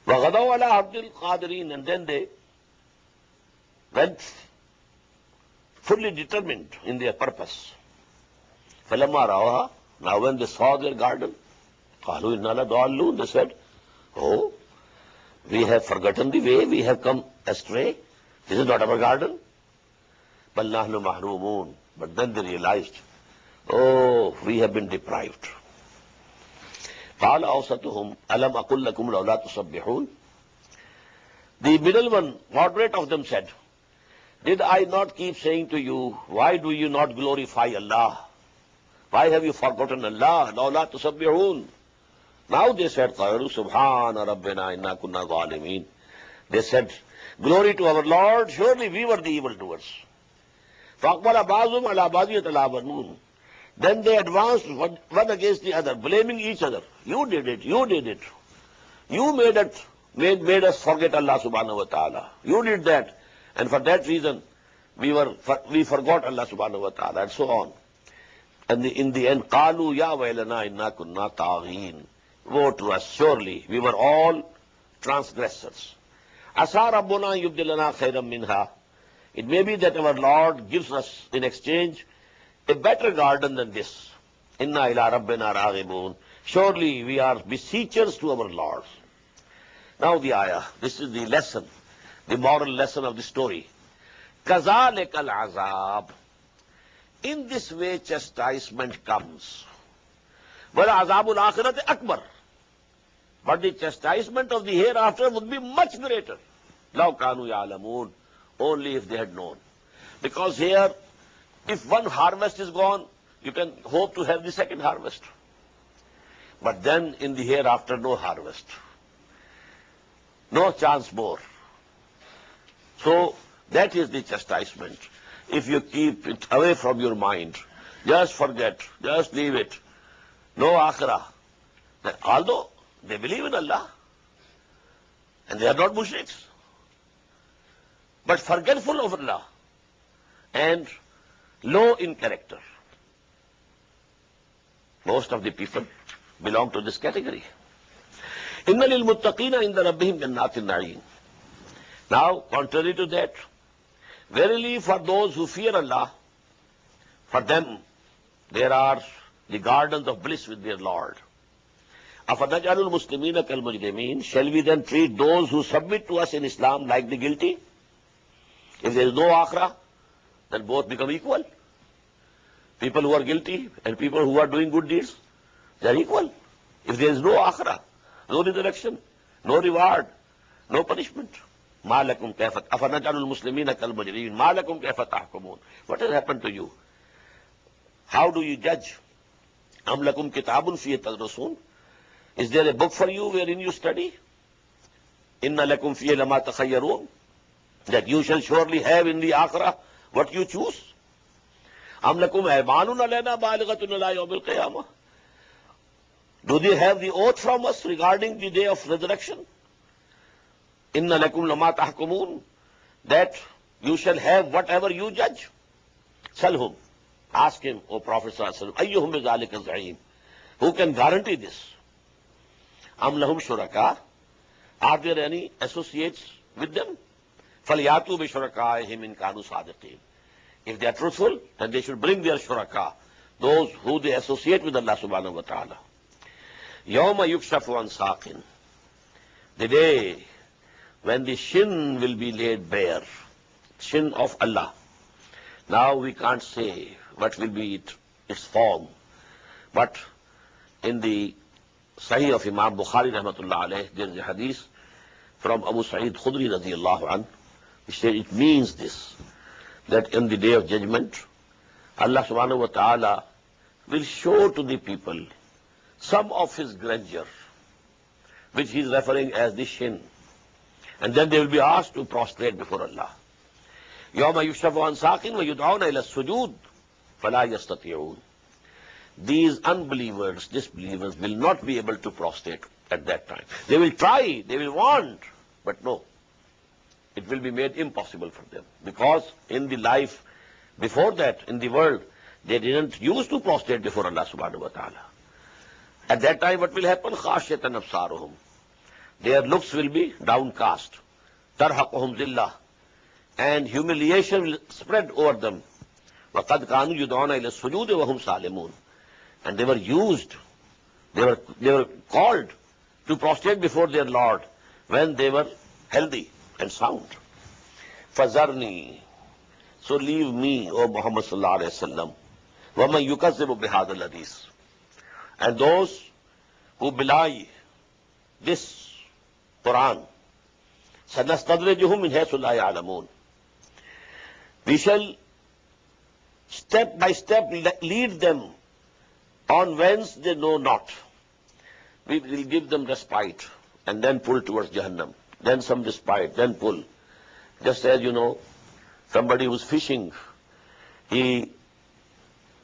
وَغَدَوْا عَلَىٰ عَبْدِ الْقَادِرِينَ. And then they went fully determined in their purpose. فَلَمَّا رَأَوْهَا. Now when they saw their garden, قَالُوا إِنَّا لَضَالُّونَ. They said, oh, we have forgotten the way, we have come astray. This is not our garden. بَلْ نَحْنُ مَحْرُومُونَ. But then they realized, oh, we have been deprived. قَالَ أَوْسَطُهُمْ أَلَمْ أَقُلْ لَكُمْ لَوْلَا تُسَبِّحُونَ. The middle one, moderate of them, said, did I not keep saying to you, why do you not glorify Allah? Why have you forgotten Allah? لَوْلَا تُسَبِّحُونَ. Now they said, قَالُوا سُبْحَانَ رَبِّنَا إِنَّا كُنَّا ظَالِمِينَ. They said, glory to our Lord, surely we were the evildoers. فَأَقْبَلَ بَعْضُهُمْ عَلَىٰ بَعْضٍ يَتَلَاوَمُونَ. Then they advanced one against the other, blaming each other. You did it, you did it. You made us forget Allah subhanahu wa ta'ala. You did that. And for that reason, we forgot Allah subhanahu wa ta'ala, and so on. And in the end, قَالُوا يَا وَيْلَنَا إِنَّا كُنَّا طَاغِينَ. Woe to us, surely we were all transgressors. عَسَىٰ رَبُّنَا يُبْدِلَنَا خَيْرًا مِنْهَا. It may be that our Lord gives us in exchange a better garden than this. Inna ila rabbina raghibun. Surely we are beseechers to our Lord. Now the ayah, this is the lesson, the moral lesson of the story. كَذَلِكَ الْعَذَابِ. In this way chastisement comes. وَالْعَذَابُ الْآخِرَةِ أَكْبَرُ. But the chastisement of the hereafter would be much greater. لَوْ كَانُوا يَعْلَمُونَ. Only if they had known. Because here, if one harvest is gone, you can hope to have the second harvest. But then in the hereafter, no harvest. No chance more. So that is the chastisement. If you keep it away from your mind, just forget, just leave it. No akhirah. Although they believe in Allah, and they are not mushriks, but forgetful of Allah and low in character. Most of the people belong to this category. إِنَّ لِلْمُتَّقِينَ عِنْدَ رَبِّهِمْ جَنَّاتِ النَّعِيمِ. Now, contrary to that, verily for those who fear Allah, for them there are the gardens of bliss with their Lord. أَفَنَجْعَلُ الْمُسْلِمِينَ كَالْمُجْرِمِينَ. Shall we then treat those who submit to us in Islam like the guilty? If there is no akhirah, then both become equal. People who are guilty and people who are doing good deeds, they are equal. If there is no akhirah, no resurrection, no reward, no punishment. مَا لَكُمْ كَيْفَ أَفَنَجْعَلُ الْمُسْلِمِينَ كَالْمُجْرِمِينَ مَا لَكُمْ كَيْفَ تَحْكُمُونَ. What has happened to you? How do you judge? أَمْ لَكُمْ كِتَابٌ فِيهِ تَدْرُسُونَ. Is there a book for you wherein you study? إِنَّ لَكُمْ فِيهِ لَمَا تَخَيَّرُونَ. That you shall surely have in the akhirah what you choose. أَمْ لَكُمْ أَيْمَانٌ عَلَيْنَا بَالِغَةٌ إِلَىٰ يَوْمِ الْقِيَامَةِ. Do they have the oath from us regarding the day of resurrection? Inna lakum lama tahkumun. That you shall have whatever you judge. Salhum. Ask him, O Prophet sallallahu alaihi wasallam, ayyuhum bizalika za'im. Who can guarantee this? Am lahum shuraka. Are there any associates with them? Falyatu bi shurakaihim in kanu sadiqin. If they are truthful, then they should bring their shuraka, those who they associate with Allah subhanahu wa ta'ala. Yawma yukshafu an saqin. The day when the shin will be laid bare, shin of Allah. Now we can't say what will be its form, but in the Sahih of Imam Bukhari rahmatullah alayh, there is a hadith from Abu Sa'id Khudri radiyallahu anh, which says it means this, that in the day of judgment, Allah subhanahu wa ta'ala will show to the people some of his grandeur, which he is referring as the shin. And then they will be asked to prostrate before Allah. يَوْمَ يُشْرَفُ عَنْ سَاقٍ وَيُدْعَوْنَ إِلَى السُّجُودِ فَلَا يَسْتَطِيعُونَ. These unbelievers, disbelievers will not be able to prostrate at that time. They will try, they will want, but no. It will be made impossible for them. Because in the life before that, in the world, they didn't used to prostrate before Allah subhanahu wa ta'ala. At that time, what will happen? خَاشِيَةً أَبْصَارُهُمْ. Their looks will be downcast. تَرْحَقُهُمْ ذِلَّةٌ. And humiliation will spread over them. وَقَدْ كَانُوا يُدْعَوْنَ إِلَى السُّجُودِ وَهُمْ سَالِمُونَ. And they were used, they were called to prostrate before their Lord when they were healthy and sound. فَذَرْنِي. So leave me, O Muhammad sallallahu alayhi wa sallam. وَمَنْ يُكَذِّبُ بِهَذَا الْحَدِيثِ. And those who belie this Quran, سَنَسْتَدْرِجُهُمْ مِنْ حَيْثُ لَا يَعْلَمُونَ. We shall step by step lead them on whence they know not. We will give them respite and then pull towards Jahannam. Then some respite, then pull. Just as you know, somebody who's fishing, he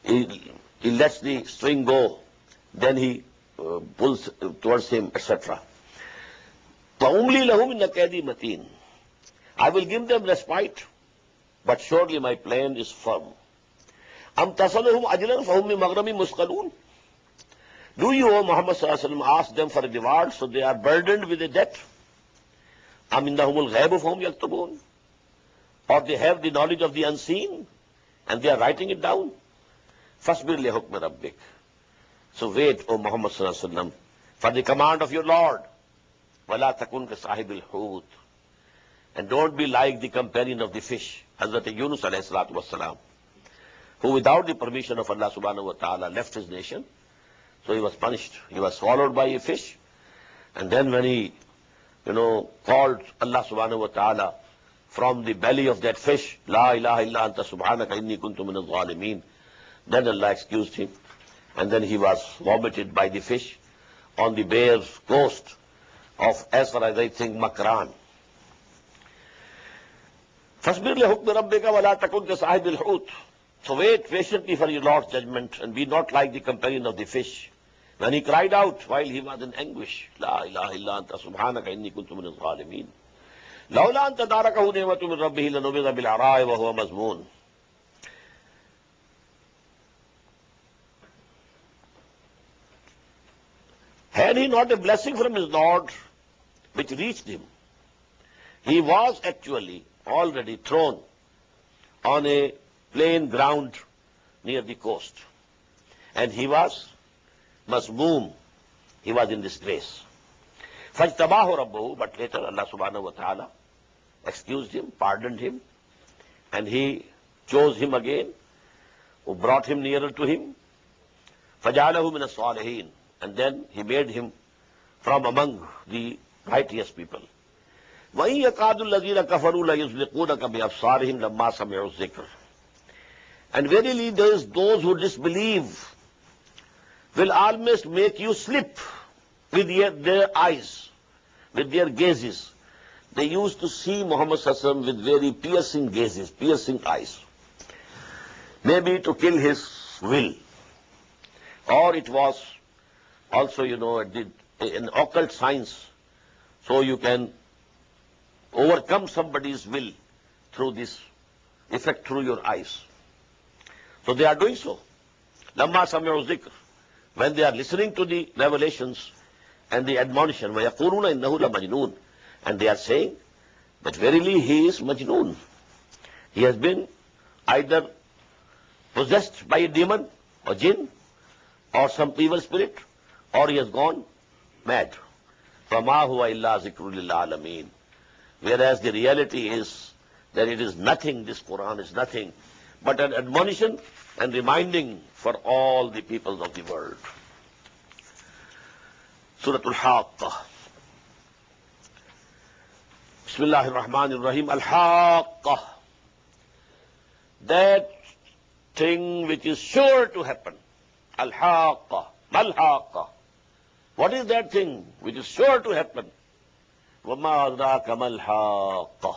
lets the string go, then he pulls towards him, etc. فَأُمْلِي لَهُمْ إِنَّ كَيْدِي مَتِينٌ. I will give them respite, but surely my plan is firm. أَمْ تَصَلُهُمْ أَجْلًا فَهُمْ مِنْ مَغْرَمٍ مُثْقَلُونَ. Do you, O Muhammad sallallahu alaihi wasallam, ask them for a reward so they are burdened with a debt? أَمْ إِنَّهُمُ الْغَيْبُ فَهُمْ يَكْتُبُونَ. Or they have the knowledge of the unseen and they are writing it down. فَاصْبِرْ لِحُكْمِ رَبِّكَ. So wait, O Muhammad sallallahu alaihi wasallam, for the command of your Lord. وَلَا تَكُنْ كَصَاحِبِ الْحُوتِ. And don't be like the companion of the fish, Hazrat Yunus alayhi salatu wasalam, who without the permission of Allah subhanahu wa ta'ala left his nation. So he was punished. He was swallowed by a fish. And then when he, called Allah subhanahu wa ta'ala from the belly of that fish, La ilaha illa anta subhanaka inni kuntu min al-zalimin, then Allah excused him. And then he was vomited by the fish on the bare coast of, as far as I think, Makran. فَاصْبِرْ لِحُكْمِ رَبِّكَ وَلَا تَكُنْ كَصَاحِبِ الْحُوتِ. So wait patiently for your Lord's judgment and be not like the companion of the fish. When he cried out while he was in anguish, La ilaha illa anta subhanaka inni kuntu min al-zalimin. لَوْلَا أَنْ تَدَارَكَهُ نِعْمَةٌ مِّن رَبِّهِ لَنُبِذَ بِالْعَرَاءِ وَهُوَ مَذْمُومٌ. Had he not a blessing from his Lord which reached him, he was actually already thrown on a plain ground near the coast. And he was mazmoom, he was in disgrace. فَاجْتَبَاهُ رَبُّهُ. But later Allah subhanahu wa ta'ala excused him, pardoned him, and he chose him again. who brought him nearer to him. فَجَعَلَهُ مِنَ الصَّالِحِينَ. And then he made him from among the righteous people. وَإِنْ يَكَادُ الَّذِينَ كَفَرُوا لَيُزْلِقُونَكَ بِأَبْصَارِهِمْ لَمَّا سَمِعُوا الذِّكْرَ. And verily those who disbelieve will almost make you slip with their eyes, with their gazes. They used to see Muhammad Sallallahu Alaihi Wasallam with very piercing gazes, piercing eyes. Maybe to kill his will. Or it was also, an occult science. So you can overcome somebody's will through this effect through your eyes. So they are doing so. Lamma sami'u zikr. When they are listening to the revelations and the admonition, وَيَقُولُونَ إِنَّهُ لَمَجْنُونَ. And they are saying that verily he is Majnoon. He has been either possessed by a demon or jinn or some evil spirit, or he has gone mad. فَمَا هُوَ إِلَّا ذِكْرٌ لِلْعَالَمِينَ. Whereas the reality is that it is nothing, this Quran is nothing, but an admonition and reminding for all the peoples of the world. Surah Al-Haqqah. Bismillah ar-Rahman ar-Rahim. Al-Haqqah. That thing which is sure to happen. Al-Haqqah. Al-Haqqah. What is that thing which is sure to happen? وَمَا أَدْرَاكَ مَا الْحَاقَّةُ.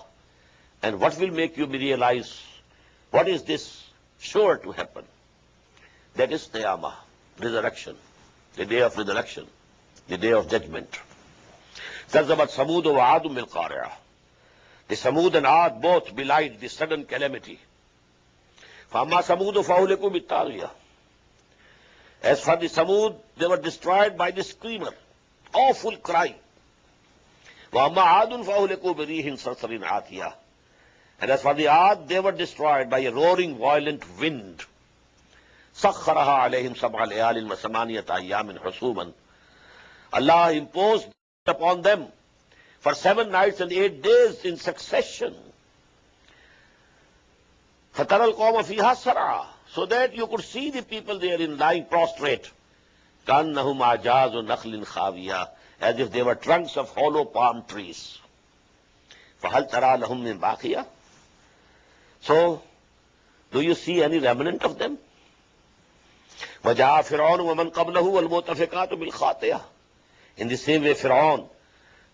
And what will make you realize what is this sure to happen? That is Qiyamah, resurrection, the day of resurrection, the day of judgment. كَذَّبَتْ ثَمُودُ وَعَادٌ بِالْقَارِعَةِ. The Samud and Aad both belied the sudden calamity. فَأَمَّا ثَمُودُ فَأُهْلِكُوا بِالطَّاغِيَةِ. As for the Samud, they were destroyed by the screamer, awful cry. وَأَمَّا عَادٌ فَأُهْلِكُوا بِرِيحٍ صَرْصَرٍ عَاتِيَةٍ. And as for the Aad, they were destroyed by a roaring, violent wind. سَخَّرَهَا عَلَيْهِمْ سَبْعَ لَيَالٍ وَثَمَانِيَةَ أَيَّامٍ حُسُومًا. Allah imposed upon them for 7 nights and 8 days in succession. فَتَرَى الْقَوْمَ فِيهَا سَرْعًا. So that you could see the people therein lying prostrate. كَأَنَّهُمْ أَعْجَازُ نَخْلٍ خَاوِيَةٍ. As if they were trunks of hollow palm trees. فَهَلْ تَرَى لَهُمْ مِنْ بَاقِيَةٍ. So, do you see any remnant of them? وَجَاءَ فِرْعَوْنُ وَمَنْ قَبْلَهُ وَالْمُؤْتَفِكَاتُ بِالْخَاطِئَةِ. In the same way, Fir'aun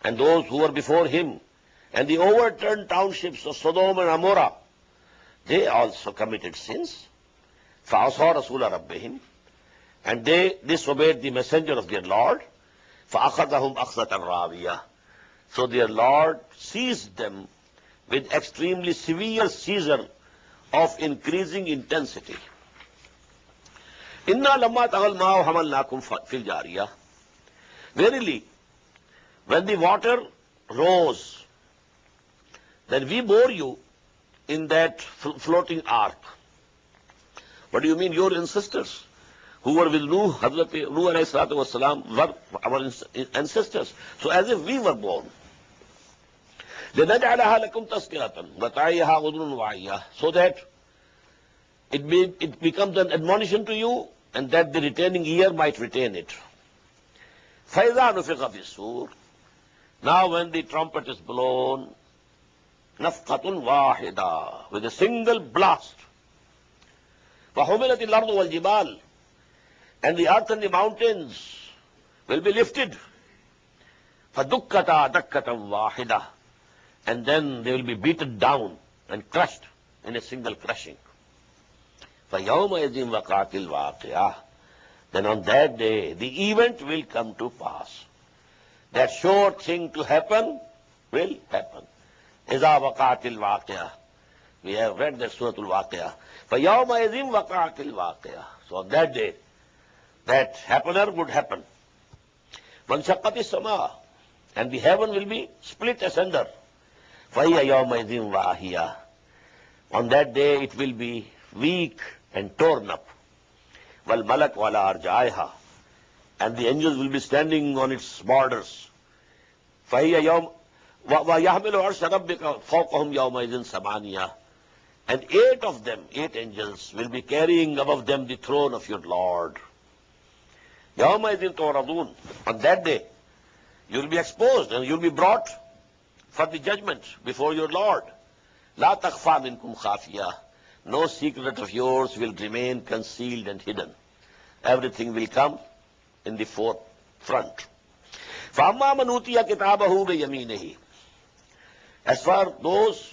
and those who were before him and the overturned townships of Sodom and Amorah, they also committed sins. فَعَصَى رَسُولَ رَبِّهِمْ. And they disobeyed the messenger of their Lord. فَأَخَذَهُمْ أَخْذَةً رَّابِيَةً. So their Lord seized them with extremely severe seizure of increasing intensity. إِنَّا لَمَّا تَغَى الْمَاءُ حَمَلْنَاكُمْ فِي الْجَارِيَةِ. Verily, when the water rose, then we bore you in that floating ark. What do you mean? Your ancestors who were with Nuh, Hazrat Nuh alayhi salatu wasalam, were our ancestors. So as if we were born. لَنَجْعَلَهَا لَكُمْ تَذْكِرَةً وَتَعِيهَا أُذُنٌ وَعِيَّةٌ. So that it becomes an admonition to you and that the retaining ear might retain it. فَإِذَا نُفِخَ فِي الصُّورِ. Now when the trumpet is blown, نَفْقَةٌ وَاحِدًا, with a single blast. وَحُمِلَتِ الْأَرْضُ وَالْجِبَالُ. And the earth and the mountains will be lifted. فَدُكَّتَا دَكَّةً وَاحِدًا. And then they will be beaten down and crushed in a single crushing. فَيَوْمَئِذٍ وَقَعَتِ الْوَاقِعَةُ. Then on that day, the event will come to pass. That sure thing to happen will happen. إِذَا وَقَعَتِ الْوَاقِعَةُ. We have read that Surah Al-Waqi'ah. فَيَوْمَئِذٍ وَقَعَتِ الْوَاقِعَةُ. So on that day, that happener would happen. وَانْشَقَّتِ السَّمَاءُ. And the heaven will be split asunder. فَهِيَ يَوْمَئِذٍ وَاهِيَةٌ. On that day it will be weak and torn up. وَالْمَلَكُ عَلَى أَرْجَائِهَا. And the angels will be standing on its borders. فَهِيَ يَوْمَ وَيَحْمِلُ عَرْشَ رَبِّكَ فَوْقَهُمْ يَوْمَئِذٍ ثَمَانِيَةٌ. And 8 of them, 8 angels, will be carrying above them the throne of your Lord. يَوْمَئِذٍ تُعْرَضُونَ. On that day, you will be exposed and you will be brought for the judgment before your Lord. لَا تَخْفَى مِنْكُمْ خَافِيَةٌ. No secret of yours will remain concealed and hidden. Everything will come in the forefront. فَأَمَّا مَنْ أُوتِيَ كِتَابَهُ بِيَمِينِهِ. As for those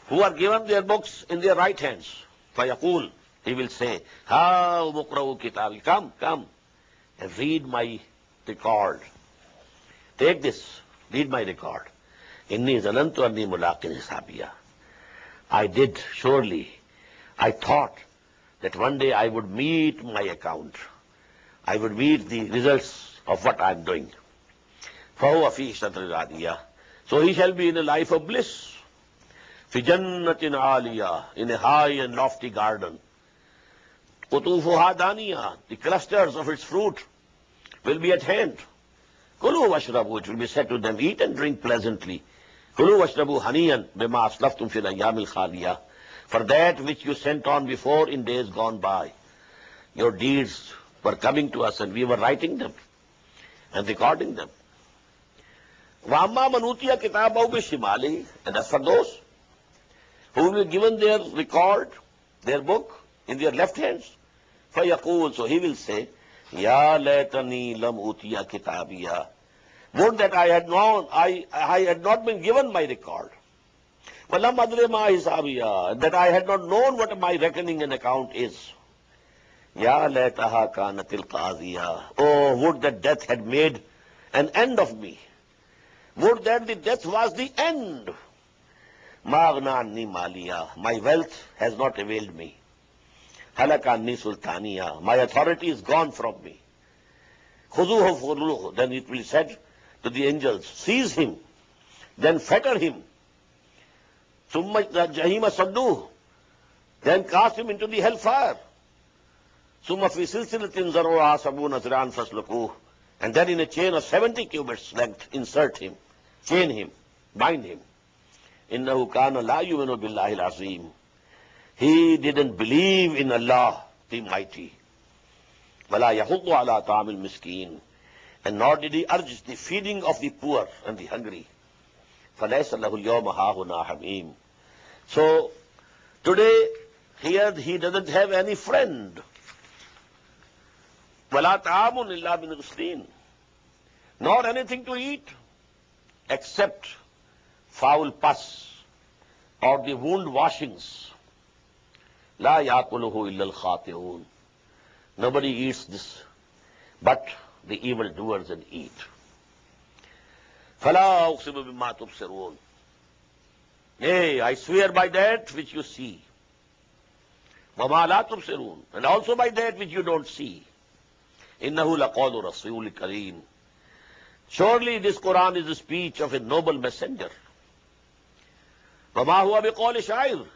who are given their books in their right hands, فَيَقُولُ, he will say, هَا مُقْرَؤُ كِتَابِي. Come and read my record. Take this, read my record. إِنِّي ظَنَنْتُ أَنِّي مُلَاقٍ حِسَابِيَهْ. I thought that one day I would meet my account. I would meet the results of what I am doing. فَهُوَ فِي عِيشَةٍ رَاضِيَةٍ. So he shall be in a life of bliss. فِي جَنَّةٍ عَالِيَةٍ. In a high and lofty garden. قُطُوفُهَا دَانِيَةٌ. The clusters of its fruit will be at hand. كُلُوا وَاشْرَبُوا. It will be said to them, eat and drink pleasantly. كُلُوا وَاشْرَبُوا هَنِيًّا بِمَا أَسْلَفْتُمْ فِي الْأَيَّامِ الْخَالِيَةِ. For that which you sent on before in days gone by. Your deeds were coming to us and we were writing them and recording them. وَأَمَّا مَنْ أُوتِيَ كِتَابَهُ بِشِمَالِهِ. And as for those who will be given their record, their book, in their left hands, فَيَقُولُ. So he will say, يَا لَيْتَنِي لَمْ أُوتِيَ كِتَابِيَهْ. Would that I had known, I had not been given my record. وَلَمْ أَدْرِ مَا حِسَابِيَهْ. That I had not known what my reckoning and account is. يَا لَيْتَهَا كَانَتِ الْقَاضِيَةَ. Oh, would that death had made an end of me. Would that the death was the end. مَا أَغْنَى عَنِّي مَالِيَهْ. My wealth has not availed me. هَلَكَ عَنِّي سُلْطَانِيَهْ. My authority is gone from me. خُذُوهُ فَغُلُّوهُ. Then it will be said to the angels, seize him, then fetter him. ثُمَّ جَحِيمَ صَدُّوهُ. Then cast him into the hellfire. ثُمَّ فِي سِلْسِلَةٍ ذَرْعُهَا سَبْعُونَ ذِرَاعًا فَاسْلُكُوهُ. And then in a chain of 70 cubits length, insert him, chain him, bind him. إِنَّهُ كَانَ لَا يُؤْمِنُ بِاللَّهِ الْعَظِيمِ. He didn't believe in Allah, the Mighty. وَلَا يَحُضُّ عَلَىٰ طَعَامِ الْمِسْكِينِ. And nor did he urge the feeding of the poor and the hungry. فَلَيْسَ لَهُ الْيَوْمَ هَاهُنَا حَمِيمٌ. So, today, here he doesn't have any friend. وَلَا طَعَامٌ إِلَّا مِنْ غِسْلِينٍ. Nor anything to eat except foul pus or the wound washings. لَا يَأْكُلُهُ إِلَّا الْخَاطِئُونَ. Nobody eats this but the evildoers and eat. فَلَا أُقْسِمُ بِمَا تُبْصِرُونَ. Nay, I swear by that which you see. وَمَا لَا تُبْصِرُونَ. And also by that which you don't see. إِنَّهُ لَقَوْلُ رَسُولِ كَرِيمٍ. Surely this Quran is the speech of a noble messenger. وَمَا هُوَ بِقَوْلِ شَاعِرٍ.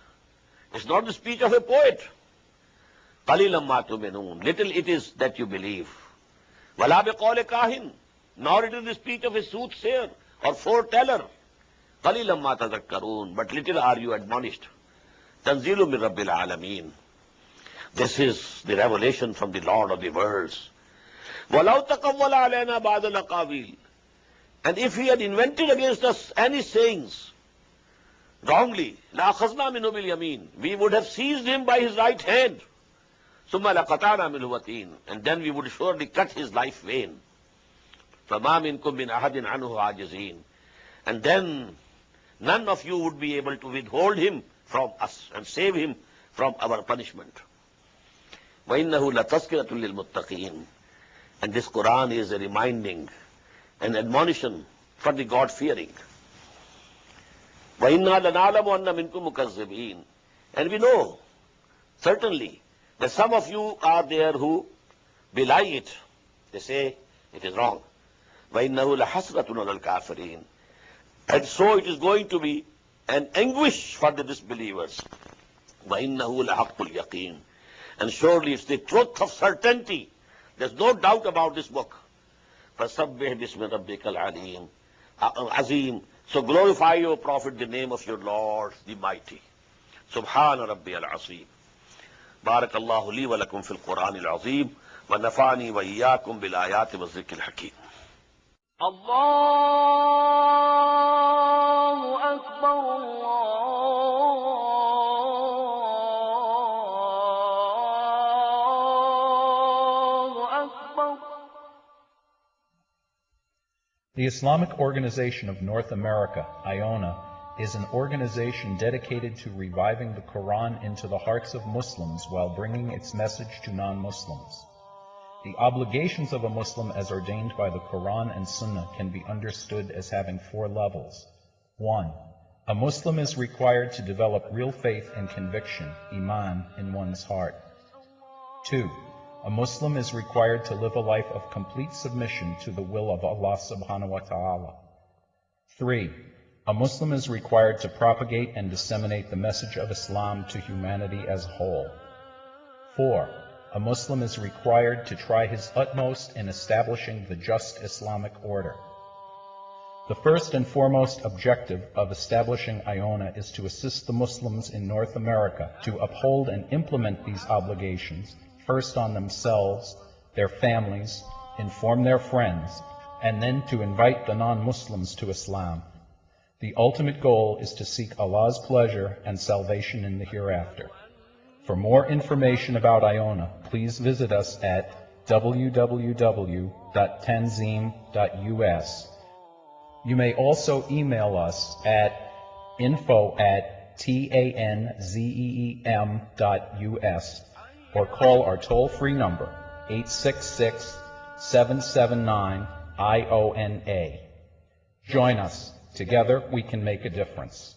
It's not the speech of a poet. قَلِيلًا مَا تُؤْمِنُونَ. Little it is that you believe. وَلَا بِقَوْلِ كَاهِنٍ. Nor it is the speech of a soothsayer or foreteller. قَلِيلًا مَا تَذَكَّرُونَ. But little are you admonished. تَنزِيلٌ مِّن رَبِّ الْعَالَمِينَ. This is the revelation from the Lord of the worlds. وَلَوْ تَقَوَّلَ عَلَيْنَا بَعْضَ الْأَقَاوِيلِ. And if he had invented against us any sayings wrongly, لَأَخَذْنَا مِنْهُ بِالْيَمِينِ. We would have seized him by his right hand. ثُمَّ لَقَطَعْنَا مِنْهُ وَتِينَ. And then we would surely cut his life vein. فَمَا مِنْكُمْ مِنْ أَحَدٍ عَنْهُ عَاجِزِينَ. And then none of you would be able to withhold him from us and save him from our punishment. وَإِنَّهُ لَتَذْكِرَةٌ لِلْمُتَّقِينَ. And this Quran is a reminding, an admonition for the God-fearing. وَإِنَّا لَنَعْلَمُ أَنَّ مِنْكُمْ مُكَذِّبِينَ. And we know, certainly, that some of you are there who belie it. They say it is wrong. وَإِنَّهُ لَحَسْرَةٌ عَلَى الْكَافِرِينَ. And so it is going to be an anguish for the disbelievers. وَإِنَّهُ لَحَقُّ الْيَقِينَ. And surely it's the truth of certainty. There's no doubt about this book. فَسَبِّحْ بِاسْمِ رَبِّكَ الْعَلِيمِ Azim. So glorify, O Prophet, the name of your Lord, the Mighty. سبحان ربي العظيم. بارك الله لي ولكم في القرآن العظيم ونفعني وإياكم بالآيات والذكر الحكيم. الله أكبر الله أكبر. The Islamic Organization of North America, IONA, is an organization dedicated to reviving the Quran into the hearts of Muslims while bringing its message to non-Muslims. The obligations of a Muslim as ordained by the Quran and Sunnah can be understood as having 4 levels. 1. A Muslim is required to develop real faith and conviction, iman, in one's heart. 2. A Muslim is required to live a life of complete submission to the will of Allah subhanahu wa ta'ala. 3. A Muslim is required to propagate and disseminate the message of Islam to humanity as a whole. 4. A Muslim is required to try his utmost in establishing the just Islamic order. The first and foremost objective of establishing IONA is to assist the Muslims in North America to uphold and implement these obligations, first on themselves, their families, inform their friends, and then to invite the non-Muslims to Islam. The ultimate goal is to seek Allah's pleasure and salvation in the hereafter. For more information about IONA, please visit us at www.tanzim.us. You may also email us at info@tanzeem.us or call our toll-free number 866-779-IONA. Join us. Together we can make a difference.